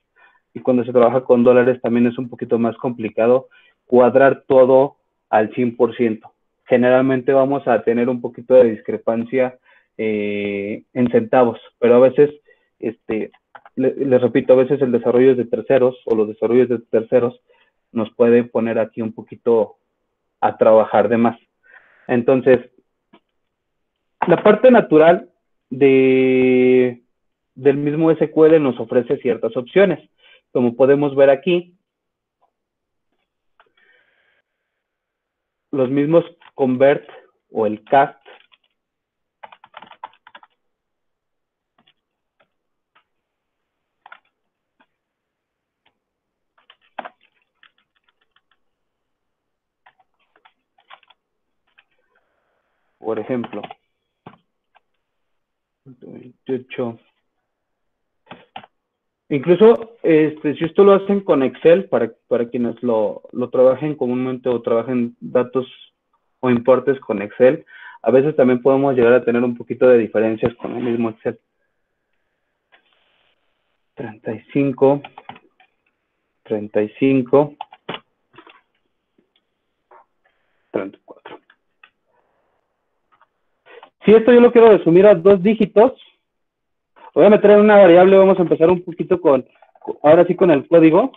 Y cuando se trabaja con dólares también es un poquito más complicado cuadrar todo al 100%. Generalmente vamos a tener un poquito de discrepancia en centavos, pero a veces, les repito, a veces el desarrollo de terceros o los desarrollos de terceros nos puede poner aquí un poquito a trabajar de más. Entonces, la parte natural del mismo SQL nos ofrece ciertas opciones. Como podemos ver aquí, los mismos convert o el cast por ejemplo, 18. Incluso, si esto lo hacen con Excel, para quienes lo trabajen comúnmente o trabajen datos o importes con Excel, a veces también podemos llegar a tener un poquito de diferencias con el mismo Excel. 35, 35, 34. Si esto yo lo quiero resumir a 2 dígitos, voy a meter en una variable, vamos a empezar un poquito ahora sí con el código.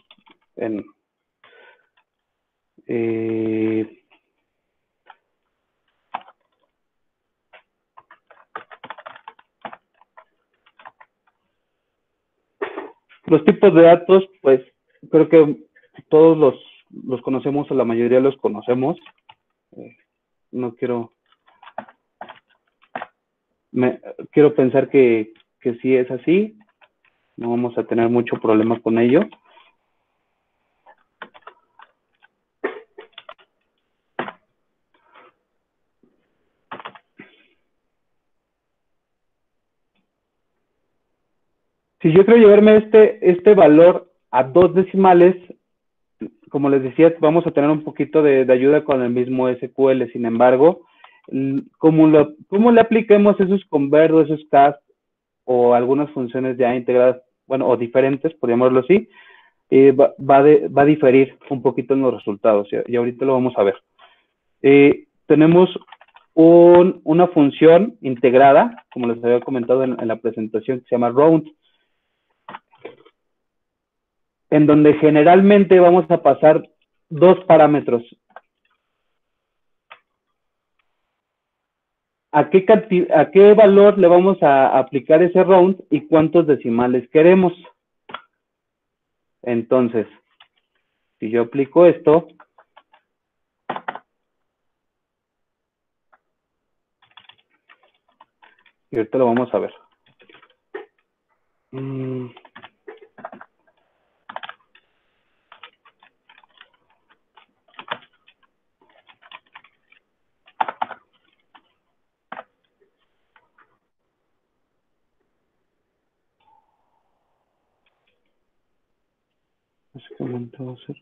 Los tipos de datos, pues creo que todos los conocemos, o la mayoría los conocemos. No quiero pensar que sí es así. No vamos a tener mucho problema con ello. Si yo quiero llevarme este valor a 2 decimales, como les decía, vamos a tener un poquito de ayuda con el mismo SQL. Sin embargo, como le apliquemos esos convert, esos cast o algunas funciones ya integradas, bueno, o diferentes, por llamarlo así, va a diferir un poquito en los resultados, y ahorita lo vamos a ver. Tenemos una función integrada, como les había comentado en la presentación, que se llama round, en donde generalmente vamos a pasar 2 parámetros. ¿A qué valor le vamos a aplicar ese round y cuántos decimales queremos? Entonces, si yo aplico esto, y ahorita lo vamos a ver. Básicamente va a ser.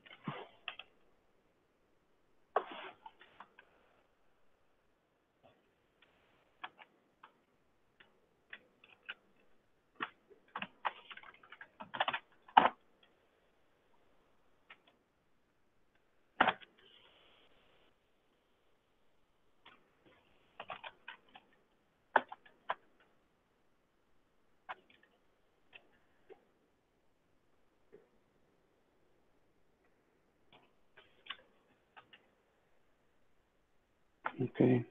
Okay.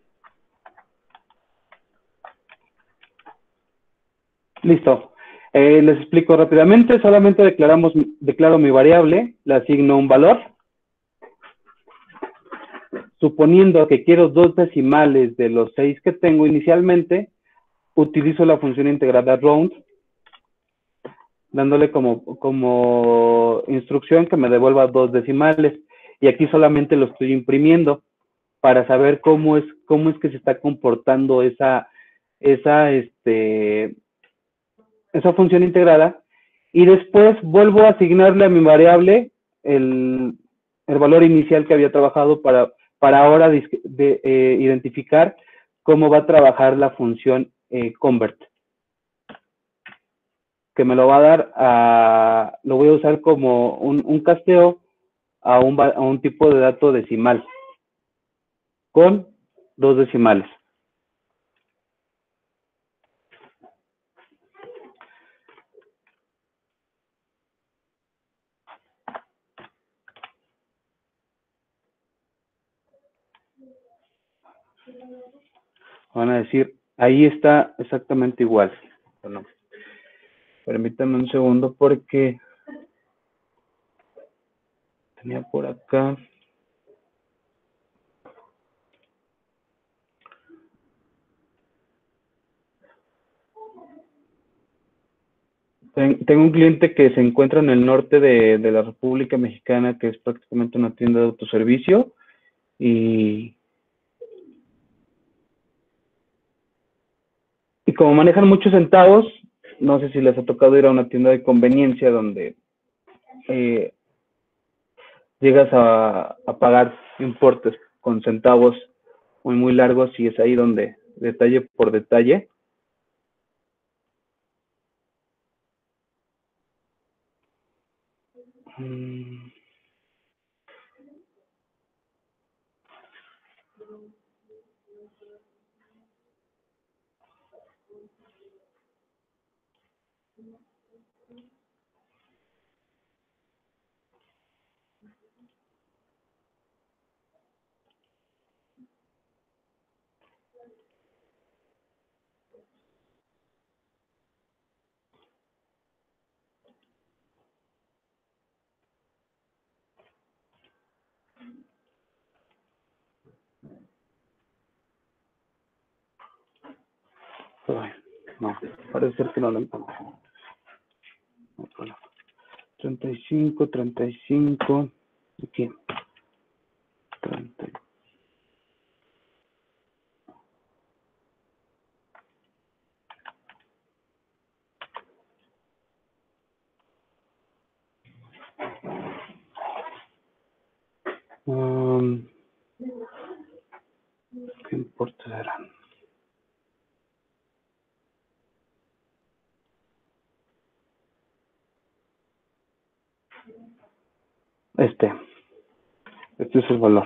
Listo. Les explico rápidamente. Solamente declaro mi variable, le asigno un valor. Suponiendo que quiero 2 decimales de los 6 que tengo inicialmente, utilizo la función integrada round, dándole como instrucción que me devuelva 2 decimales. Y aquí solamente lo estoy imprimiendo para saber cómo es que se está comportando esa función integrada, y después vuelvo a asignarle a mi variable el valor inicial que había trabajado para ahora identificar cómo va a trabajar la función convert, que me lo va a dar lo voy a usar como un casteo a un tipo de dato decimal con 2 decimales. Van a decir, ahí está exactamente igual. Bueno, permítanme un segundo porque tenía por acá. Tengo un cliente que se encuentra en el norte de la República Mexicana, que es prácticamente una tienda de autoservicio, y como manejan muchos centavos, no sé si les ha tocado ir a una tienda de conveniencia donde llegas a pagar importes con centavos muy largos y es ahí donde detalle por detalle. Ay, no, parece ser que no lo encuentro. 35, 35, aquí. 30. ¿Qué importes eran? Este es el valor.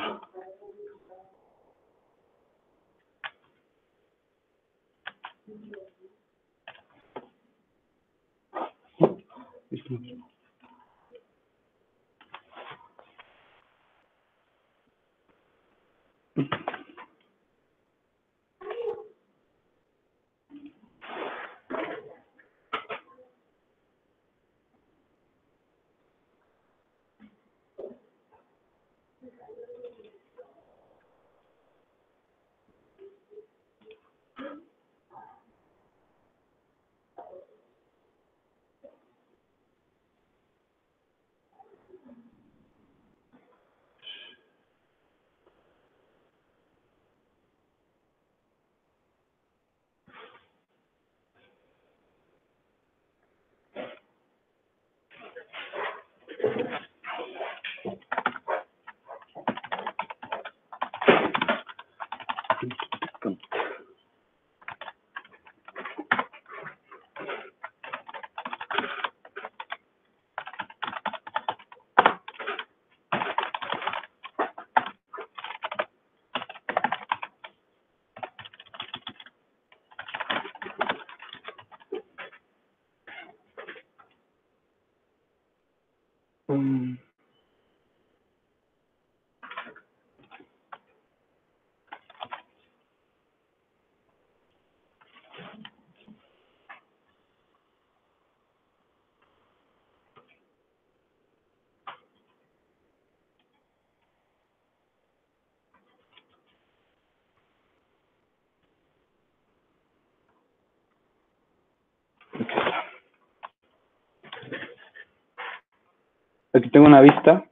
Aquí tengo una vista.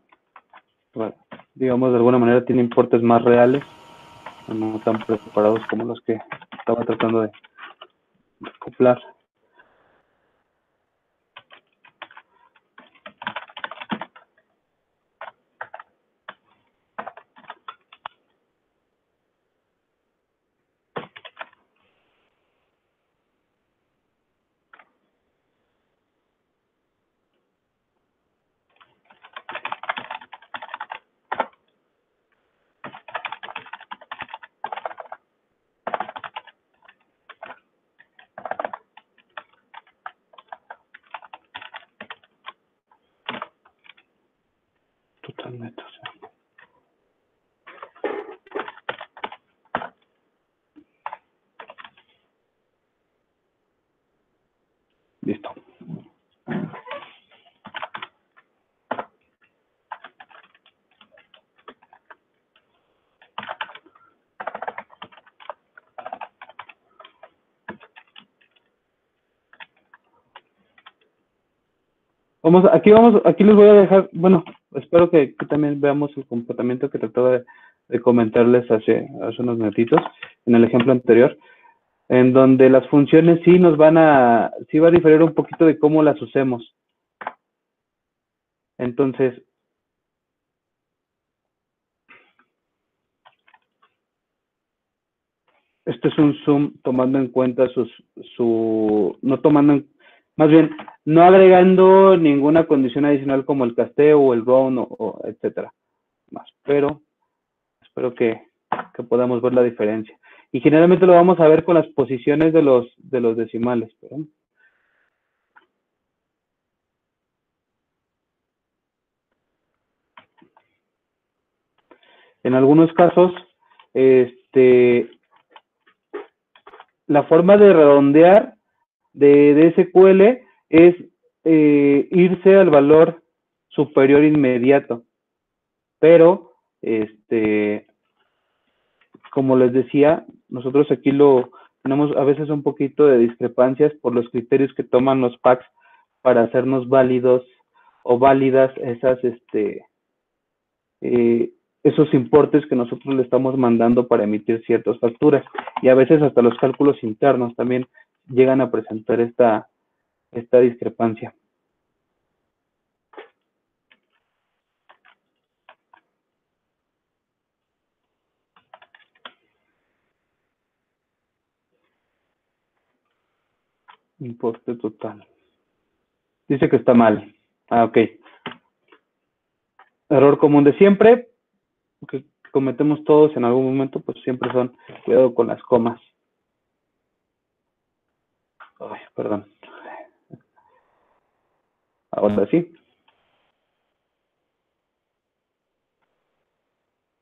Bueno, digamos, de alguna manera tiene importes más reales, no tan preparados como los que estaba tratando de acoplar. Totalmente. Listo. Aquí les voy a dejar, bueno, espero que también veamos el comportamiento que trataba de comentarles hace unos minutitos en el ejemplo anterior. en donde las funciones sí sí va a diferir un poquito de cómo las usemos. Entonces, este es un zoom tomando en cuenta más bien, no agregando ninguna condición adicional como el casteo o el round o etcétera. Más, pero espero que podamos ver la diferencia. Y generalmente lo vamos a ver con las posiciones de los decimales. Pero... en algunos casos, la forma de redondear de SQL es irse al valor superior inmediato. Pero, como les decía, nosotros aquí tenemos a veces un poquito de discrepancias por los criterios que toman los packs para hacernos válidos o válidas esos importes que nosotros le estamos mandando para emitir ciertas facturas. Y a veces hasta los cálculos internos también llegan a presentar esta discrepancia. Importe total. Dice que está mal. Ok. Error común de siempre, que cometemos todos en algún momento, pues siempre son, cuidado con las comas. Ay, perdón. Ahora sí.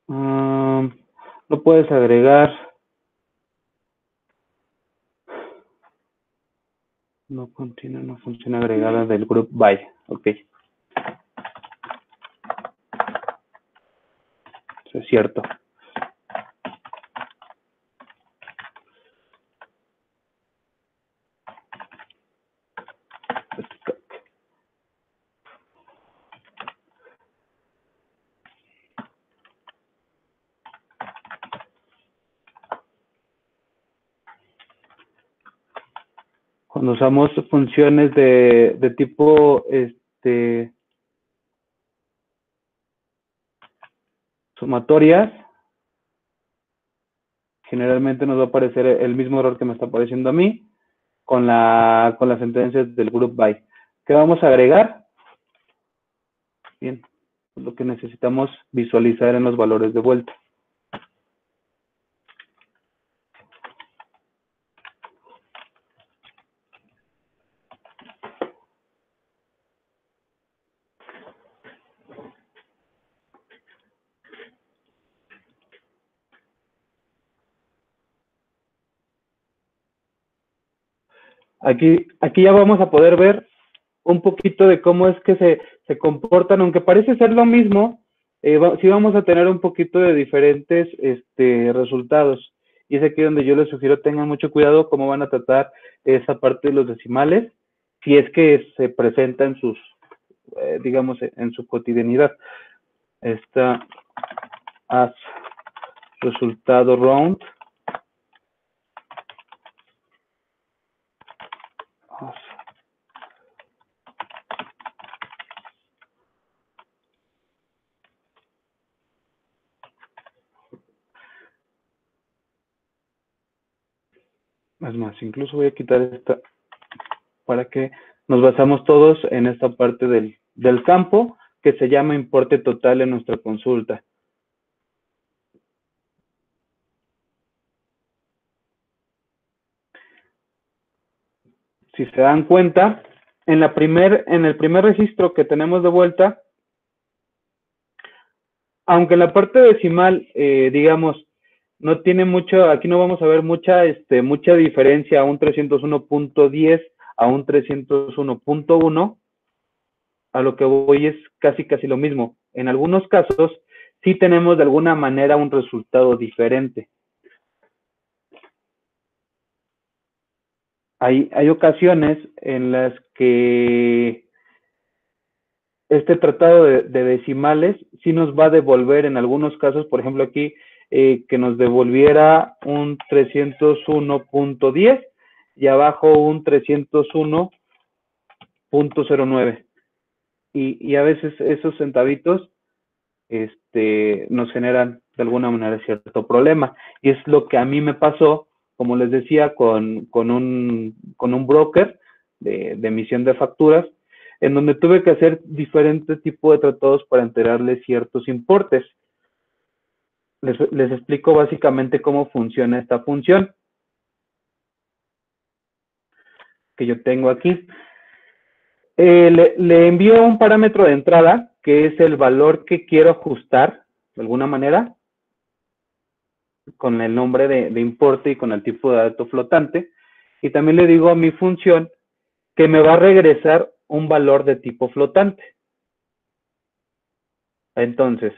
No puedes agregar. No contiene una función agregada del group by. Ok. Eso es cierto. Cuando usamos funciones de tipo sumatorias, generalmente nos va a aparecer el mismo error que me está apareciendo a mí con las sentencias del group by. ¿Qué vamos a agregar? Bien, lo que necesitamos visualizar en los valores de vuelta. Aquí ya vamos a poder ver un poquito de cómo es que se comportan, aunque parece ser lo mismo, sí vamos a tener un poquito de diferentes resultados. Y es aquí donde yo les sugiero tengan mucho cuidado cómo van a tratar esa parte de los decimales, si es que se presenta en sus, digamos, en su cotidianidad. Esta as resultado round. Es más, incluso voy a quitar esta para que nos basamos todos en esta parte del campo que se llama importe total en nuestra consulta. Si se dan cuenta, en el primer registro que tenemos de vuelta, aunque en la parte decimal, digamos, no tiene mucho, aquí no vamos a ver mucha diferencia a un 301.10 a un 301.1, a lo que voy es casi lo mismo. En algunos casos, sí tenemos de alguna manera un resultado diferente. Hay ocasiones en las que este tratado de decimales sí nos va a devolver en algunos casos, por ejemplo aquí que nos devolviera un 301.10 y abajo un 301.09. Y a veces esos centavitos nos generan de alguna manera cierto problema. Y es lo que a mí me pasó, como les decía, con un broker de emisión de facturas, en donde tuve que hacer diferentes tipos de tratados para enterarle ciertos importes. Les explico básicamente cómo funciona esta función que yo tengo aquí. Le envío un parámetro de entrada, que es el valor que quiero ajustar, de alguna manera, con el nombre de importe y con el tipo de dato flotante. Y también le digo a mi función que me va a regresar un valor de tipo flotante. Entonces,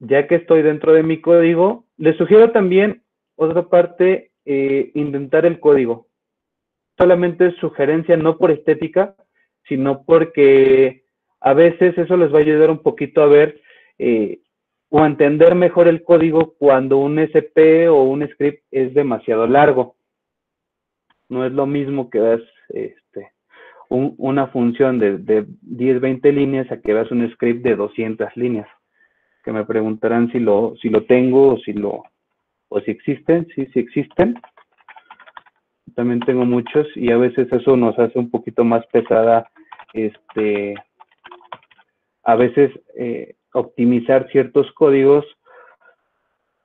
ya que estoy dentro de mi código, les sugiero también, otra parte, indentar el código. Solamente es sugerencia, no por estética, sino porque a veces eso les va a ayudar un poquito a ver o a entender mejor el código cuando un SP o un script es demasiado largo. No es lo mismo que veas una función de 10, 20 líneas a que veas un script de 200 líneas. Que me preguntarán si lo tengo o si existen. Sí existen. También tengo muchos y a veces eso nos hace un poquito más pesada, a veces optimizar ciertos códigos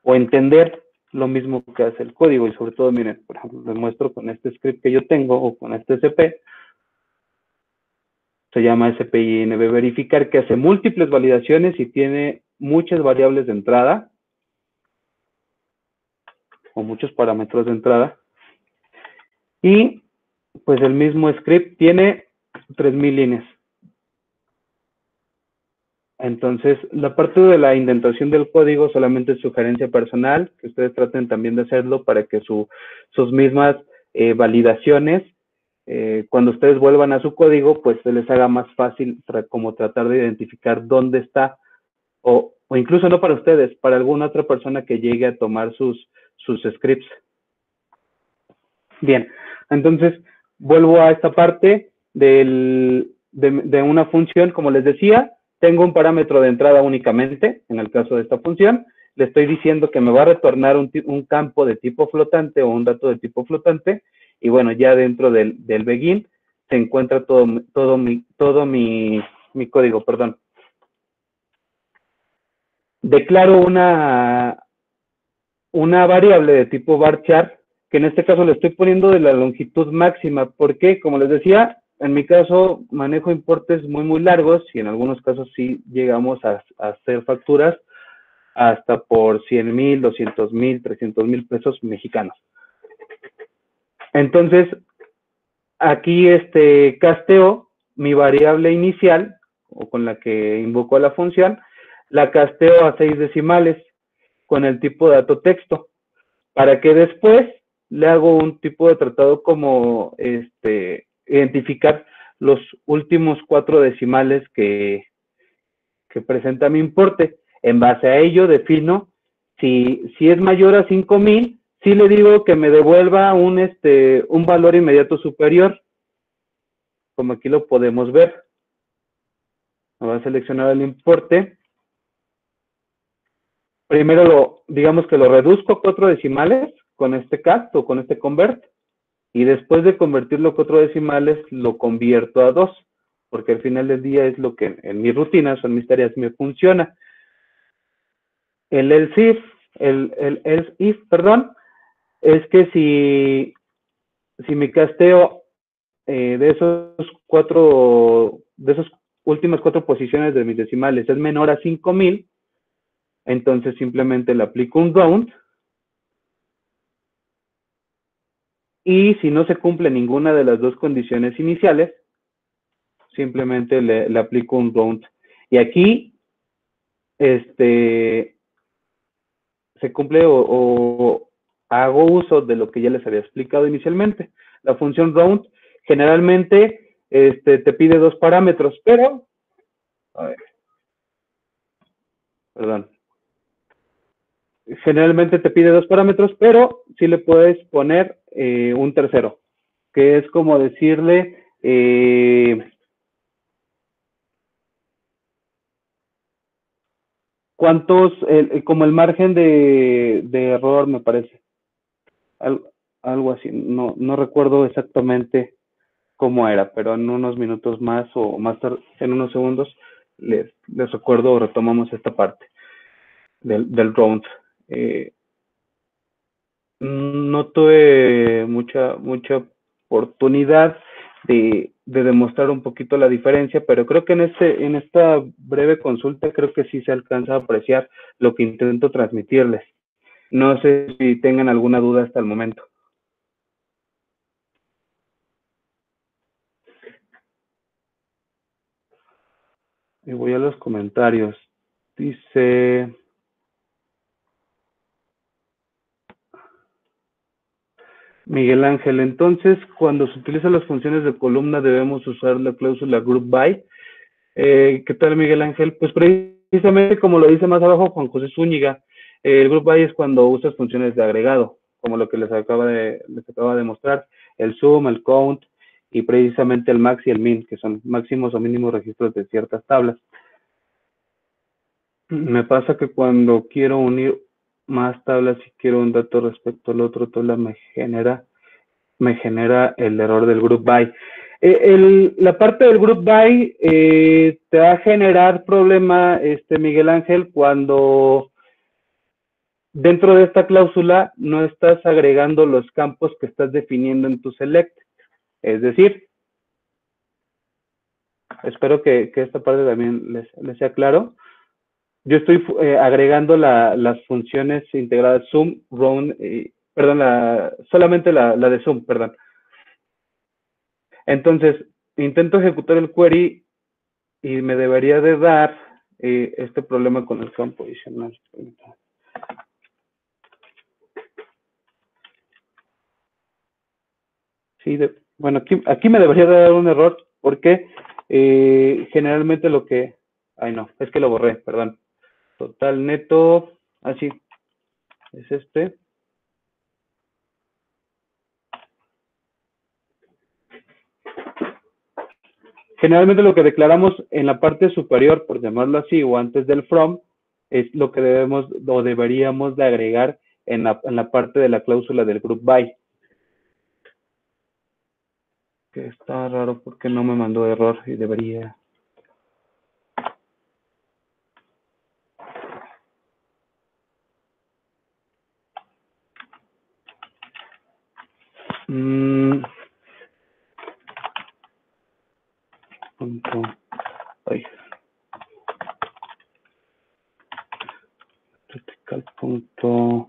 o entender lo mismo que hace el código. Y sobre todo, miren, por ejemplo, les muestro con este script que yo tengo o con este SP. Se llama SPINB verificar, que hace múltiples validaciones y tiene muchas variables de entrada o muchos parámetros de entrada. Y pues el mismo script tiene 3000 líneas. Entonces, la parte de la indentación del código solamente es sugerencia personal, que ustedes traten también de hacerlo para que sus mismas validaciones, cuando ustedes vuelvan a su código, pues se les haga más fácil como tratar de identificar dónde está, o incluso no para ustedes, para alguna otra persona que llegue a tomar sus scripts. Bien, entonces vuelvo a esta parte de una función. Como les decía, tengo un parámetro de entrada únicamente, en el caso de esta función. Le estoy diciendo que me va a retornar un campo de tipo flotante o un dato de tipo flotante. Y bueno, ya dentro del begin se encuentra todo mi código, perdón. Declaro una variable de tipo varchar, que en este caso le estoy poniendo de la longitud máxima, porque, como les decía, en mi caso manejo importes muy largos y en algunos casos sí llegamos a hacer facturas hasta por 100,000, 200,000, 300,000 pesos mexicanos. Entonces, aquí casteo mi variable inicial, o con la que invoco la función, la casteo a 6 decimales con el tipo de dato texto, para que después le hago un tipo de tratado como identificar los últimos 4 decimales que presenta mi importe. En base a ello defino si es mayor a 5,000, sí le digo que me devuelva un valor inmediato superior, como aquí lo podemos ver. Me voy a seleccionar el importe. Primero digamos que lo reduzco a 4 decimales con este cast o con este convert, y después de convertirlo a 4 decimales lo convierto a 2, porque al final del día es lo que en mi rutina, son mis tareas, me funciona. El else if, es que si mi casteo de esas últimas 4 posiciones de mis decimales es menor a 5,000, entonces simplemente le aplico un round. Y si no se cumple ninguna de las dos condiciones iniciales, simplemente le aplico un round. Y aquí se cumple o hago uso de lo que ya les había explicado inicialmente. La función round generalmente te pide 2 parámetros, pero a ver, perdón. generalmente te pide 2 parámetros, pero sí le puedes poner un tercero, que es como decirle cuántos, como el margen de error, me parece. Algo así, no recuerdo exactamente cómo era, pero en unos minutos más o más tarde, en unos segundos, les recuerdo o retomamos esta parte del round. No tuve mucha oportunidad de demostrar un poquito la diferencia, pero creo que en esta breve consulta creo que sí se alcanza a apreciar lo que intento transmitirles. No sé si tengan alguna duda hasta el momento. Y voy a los comentarios. Dice Miguel Ángel, entonces cuando se utilizan las funciones de columna debemos usar la cláusula group by. ¿Qué tal, Miguel Ángel? Pues precisamente como lo dice más abajo Juan José Zúñiga, el group by es cuando usas funciones de agregado, como lo que les acaba de mostrar, el sum, el count y precisamente el max y el min, que son máximos o mínimos registros de ciertas tablas. Me pasa que cuando quiero unir más tablas y quiero un dato respecto al otro tabla me genera el error del group by. La parte del group by te va a generar problema, Miguel Ángel, cuando dentro de esta cláusula no estás agregando los campos que estás definiendo en tu select. Es decir, espero que esta parte también les sea claro. Yo estoy agregando las funciones integradas sum, round, perdón, solamente la de sum, perdón. Entonces, intento ejecutar el query y me debería de dar este problema con el campo adicional. Sí, bueno, aquí me debería de dar un error porque generalmente lo que... Ay, no, es que lo borré, perdón. Total neto, así, es este. Generalmente lo que declaramos en la parte superior, por llamarlo así, o antes del from, es lo que debemos o deberíamos de agregar en la parte de la cláusula del group by. Que está raro porque no me mandó error y debería... Ay. Critical punto.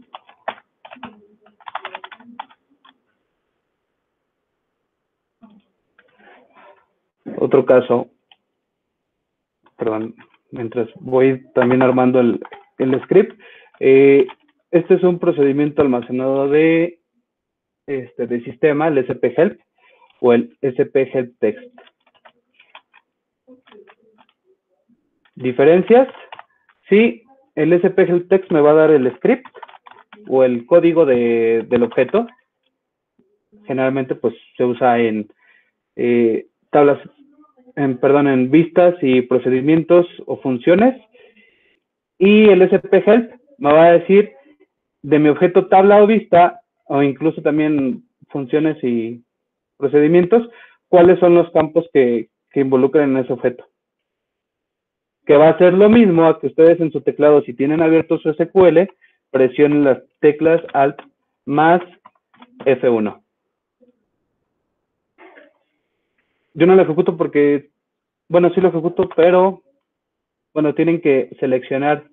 Otro caso, perdón, mientras voy también armando el script. Este es un procedimiento almacenado de sistema, el SP-Help o el SP-Help Text. ¿Diferencias? Sí, el SP-Help Text me va a dar el script o el código del objeto. Generalmente pues se usa en tablas, en vistas y procedimientos o funciones. Y el SP-Help me va a decir de mi objeto tabla o vista, o incluso también funciones y procedimientos, cuáles son los campos que involucran en ese objeto. Que va a ser lo mismo a que ustedes en su teclado, si tienen abierto su SQL, presionen las teclas Alt más F1. Yo no lo ejecuto porque, bueno, sí lo ejecuto, pero, bueno, tienen que seleccionar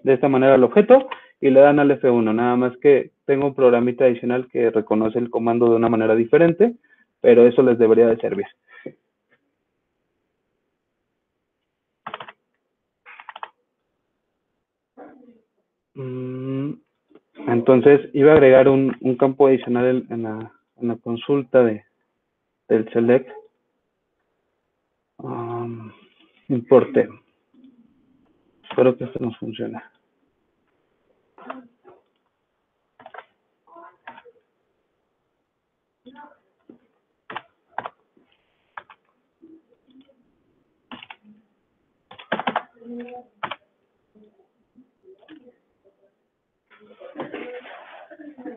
de esta manera el objeto y le dan al F1. Nada más que tengo un programita adicional que reconoce el comando de una manera diferente, pero eso les debería de servir. Entonces, iba a agregar un campo adicional en la consulta del select. Importe. Espero que esto nos funcione.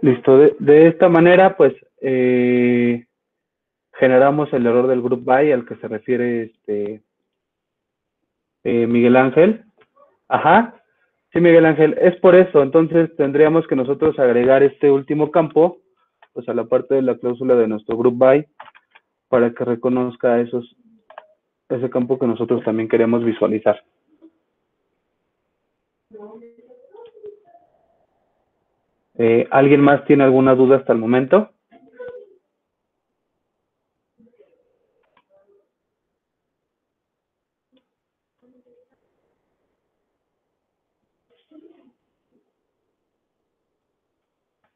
Listo. De esta manera, pues, generamos el error del group by al que se refiere Miguel Ángel. Ajá. Sí, Miguel Ángel, es por eso. Entonces tendríamos que nosotros agregar este último campo, pues a la parte de la cláusula de nuestro group by, para que reconozca ese campo que nosotros también queremos visualizar. ¿Alguien más tiene alguna duda hasta el momento?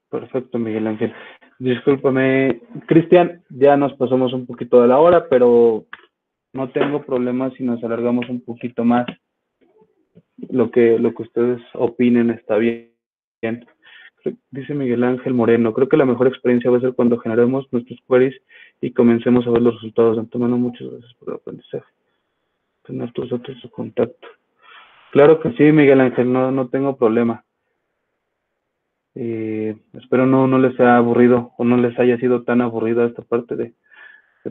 Perfecto, Miguel Ángel. Discúlpame, Cristian, ya nos pasamos un poquito de la hora, pero no tengo problema si nos alargamos un poquito más. Lo que ustedes opinen está bien. Dice Miguel Ángel Moreno, creo que la mejor experiencia va a ser cuando generemos nuestros queries y comencemos a ver los resultados de antemano. Muchas gracias por el aprendizaje. Tener tus datos de contacto. Claro que sí, Miguel Ángel, no tengo problema. Espero no les haya aburrido o no les haya sido tan aburrida esta parte de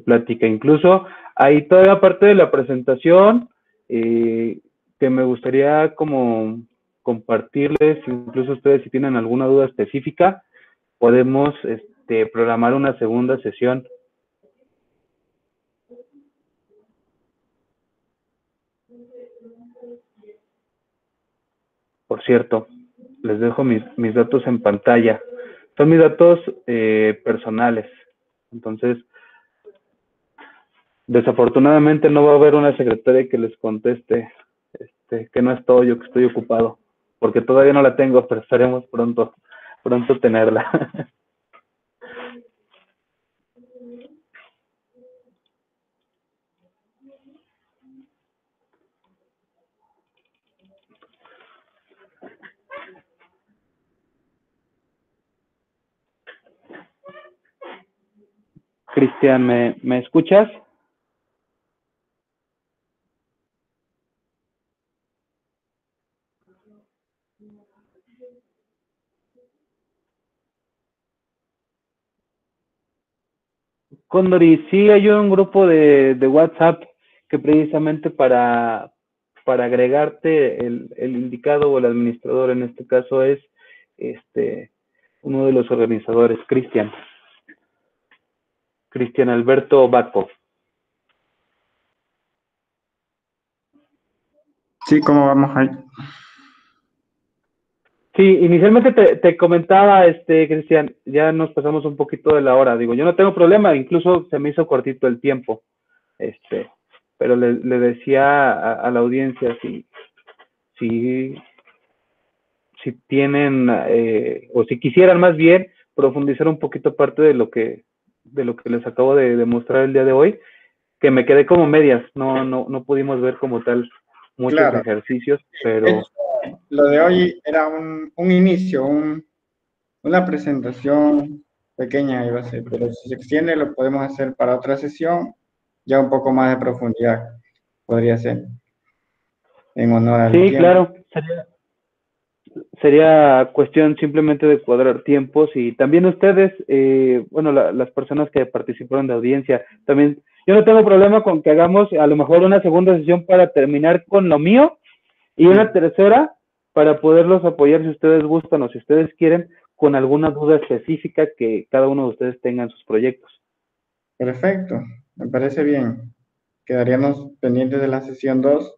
plática. Incluso hay toda la parte de la presentación que me gustaría como compartirles, incluso ustedes si tienen alguna duda específica, podemos programar una segunda sesión. Por cierto, les dejo mis datos en pantalla. Son mis datos personales. Entonces, desafortunadamente no va a haber una secretaria que les conteste que no estoy o que estoy ocupado, porque todavía no la tengo, pero esperemos pronto tenerla. Cristian, ¿me escuchas? Condori, sí hay un grupo de WhatsApp que precisamente para agregarte el indicado o el administrador en este caso es uno de los organizadores, Cristian Alberto Baco.
Sí, ¿cómo vamos ahí?
Sí, inicialmente te comentaba, Cristian, ya nos pasamos un poquito de la hora. Digo, yo no tengo problema, incluso se me hizo cortito el tiempo. Pero le decía a la audiencia si tienen o si quisieran más bien profundizar un poquito parte de lo que les acabo de demostrar el día de hoy, que me quedé como medias, no pudimos ver como tal muchos
Claro.
ejercicios, pero
Lo de hoy era un inicio, una presentación pequeña iba a ser, pero si se extiende lo podemos hacer para otra sesión, ya un poco más de profundidad podría ser, en honor al
sí,
tiempo.
claro, sería cuestión simplemente de cuadrar tiempos y también ustedes, bueno, las personas que participaron de audiencia, también, yo no tengo problema con que hagamos a lo mejor una segunda sesión para terminar con lo mío y una tercera para poderlos apoyar si ustedes gustan o si ustedes quieren con alguna duda específica que cada uno de ustedes tenga en sus proyectos.
Perfecto, me parece bien. Quedaríamos pendientes de la sesión 2.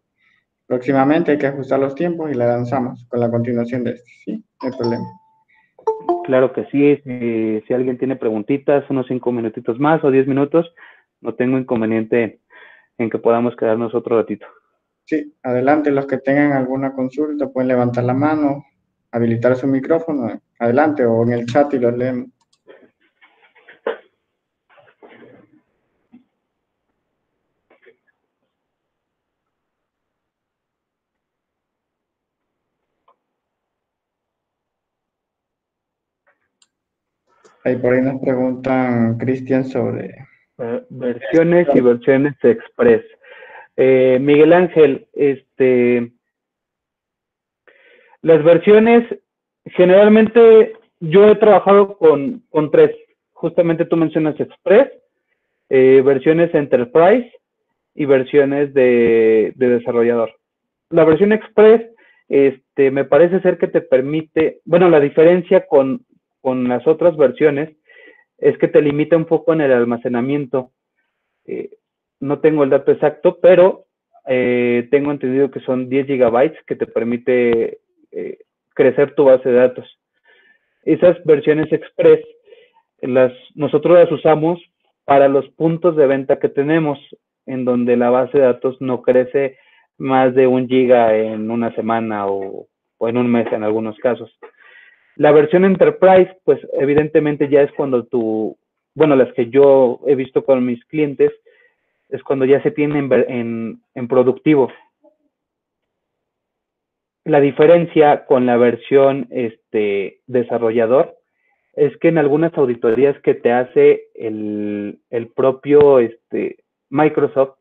Próximamente hay que ajustar los tiempos y la lanzamos con la continuación de este, ¿sí? No hay problema.
Claro que sí, si alguien tiene preguntitas, unos 5 minutitos más o 10 minutos, no tengo inconveniente en que podamos quedarnos otro ratito.
Sí, adelante, los que tengan alguna consulta pueden levantar la mano, habilitar su micrófono, adelante, o en el chat y los leemos. Ahí por ahí nos preguntan, Cristian, sobre
versiones y versiones express. Miguel Ángel, las versiones, generalmente yo he trabajado con tres. Justamente tú mencionas Express, versiones Enterprise y versiones de desarrollador. La versión Express, me parece ser que te permite, bueno, la diferencia con las otras versiones es que te limita un poco en el almacenamiento. No tengo el dato exacto, pero tengo entendido que son 10 gigabytes que te permite crecer tu base de datos. Esas versiones Express, nosotros las usamos para los puntos de venta que tenemos, en donde la base de datos no crece más de 1 giga en una semana o en un mes en algunos casos. La versión Enterprise, pues evidentemente ya es cuando bueno, las que yo he visto con mis clientes, es cuando ya se tiene en productivo. La diferencia con la versión desarrollador es que en algunas auditorías que te hace el propio Microsoft,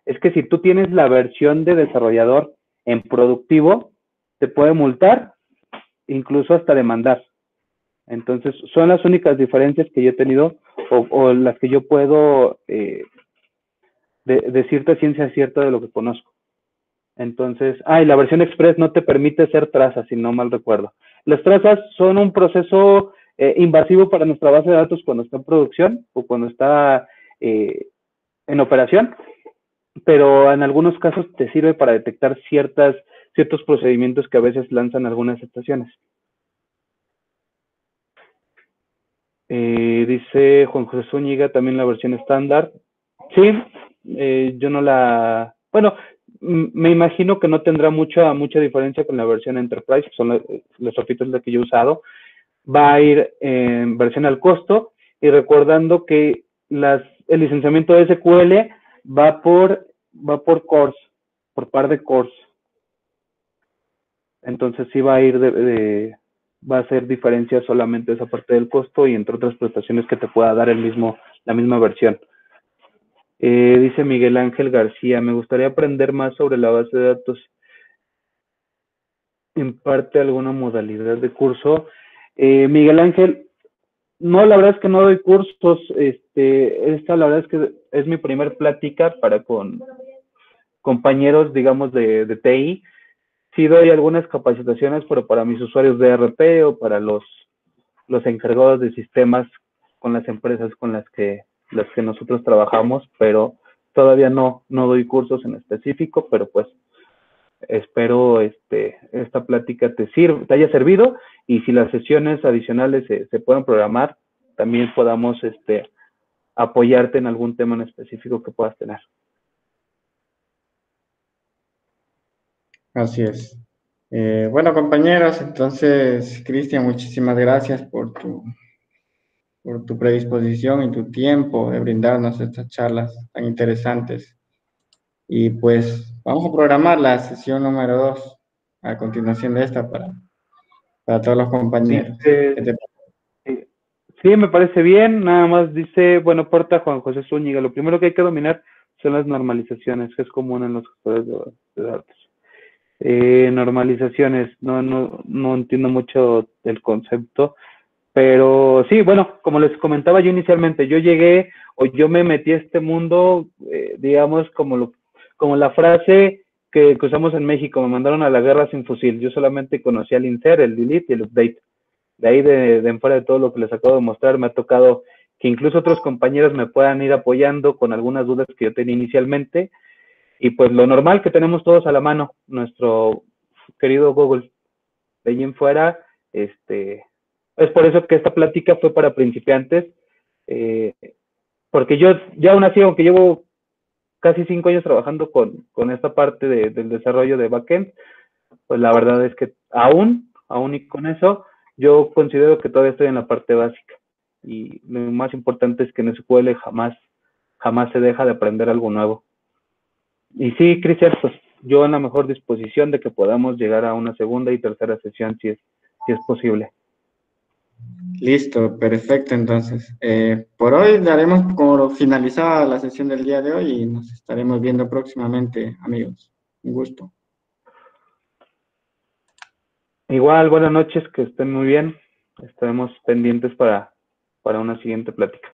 es que si tú tienes la versión de desarrollador en productivo, te puede multar, incluso hasta demandar. Entonces, son las únicas diferencias que yo he tenido o las que yo puedo decirte ciencia cierta de lo que conozco. Entonces, y la versión Express no te permite hacer trazas, si no mal recuerdo. Las trazas son un proceso invasivo para nuestra base de datos cuando está en producción o cuando está en operación, pero en algunos casos te sirve para detectar ciertos procedimientos que a veces lanzan algunas estaciones. Dice Juan José Zúñiga, también la versión estándar. Sí, yo no la... Bueno, me imagino que no tendrá mucha diferencia con la versión Enterprise, que son los softwares que yo he usado. Va a ir en versión al costo, y recordando que el licenciamiento de SQL va por cores, por par de cores. Entonces sí va a ir va a hacer diferencia solamente esa parte del costo y entre otras prestaciones que te pueda dar la misma versión. Dice Miguel Ángel García, me gustaría aprender más sobre la base de datos. ¿Imparte alguna modalidad de curso? Miguel Ángel, no, la verdad es que no doy cursos. Esta la verdad es que es mi primer plática para con compañeros, digamos, de TI. Sí doy algunas capacitaciones, pero para mis usuarios de ERP o para los encargados de sistemas con las empresas con las que nosotros trabajamos, pero todavía no doy cursos en específico, pero pues espero esta plática te haya servido, y si las sesiones adicionales se pueden programar, también podamos apoyarte en algún tema en específico que puedas tener.
Así es. Bueno, compañeros, entonces, Cristian, muchísimas gracias por tu predisposición y tu tiempo de brindarnos estas charlas tan interesantes. Y pues vamos a programar la sesión número 2 a continuación de esta para todos los compañeros.
Sí, me parece bien. Nada más dice, bueno, porta Juan José Zúñiga, lo primero que hay que dominar son las normalizaciones, que es común en los gestores de datos. Normalizaciones, no entiendo mucho el concepto, pero sí, bueno, como les comentaba yo inicialmente, yo me metí a este mundo, digamos, como la frase que usamos en México, me mandaron a la guerra sin fusil. Yo solamente conocía el insert, el delete y el update. De ahí, de en fuera de todo lo que les acabo de mostrar, me ha tocado que incluso otros compañeros me puedan ir apoyando con algunas dudas que yo tenía inicialmente. Y pues lo normal que tenemos todos a la mano, nuestro querido Google. De ahí en fuera, es por eso que esta plática fue para principiantes, porque yo ya aún así, aunque llevo casi 5 años trabajando con esta parte del desarrollo de backend, pues la verdad es que aún y con eso, yo considero que todavía estoy en la parte básica. Y lo más importante es que en SQL jamás se deja de aprender algo nuevo. Y sí, Cristian, pues yo en la mejor disposición de que podamos llegar a una segunda y tercera sesión, si es posible.
Listo, perfecto. Entonces, por hoy daremos como finalizada la sesión del día de hoy y nos estaremos viendo próximamente, amigos. Un gusto.
Igual, buenas noches, que estén muy bien. Estaremos pendientes para una siguiente plática.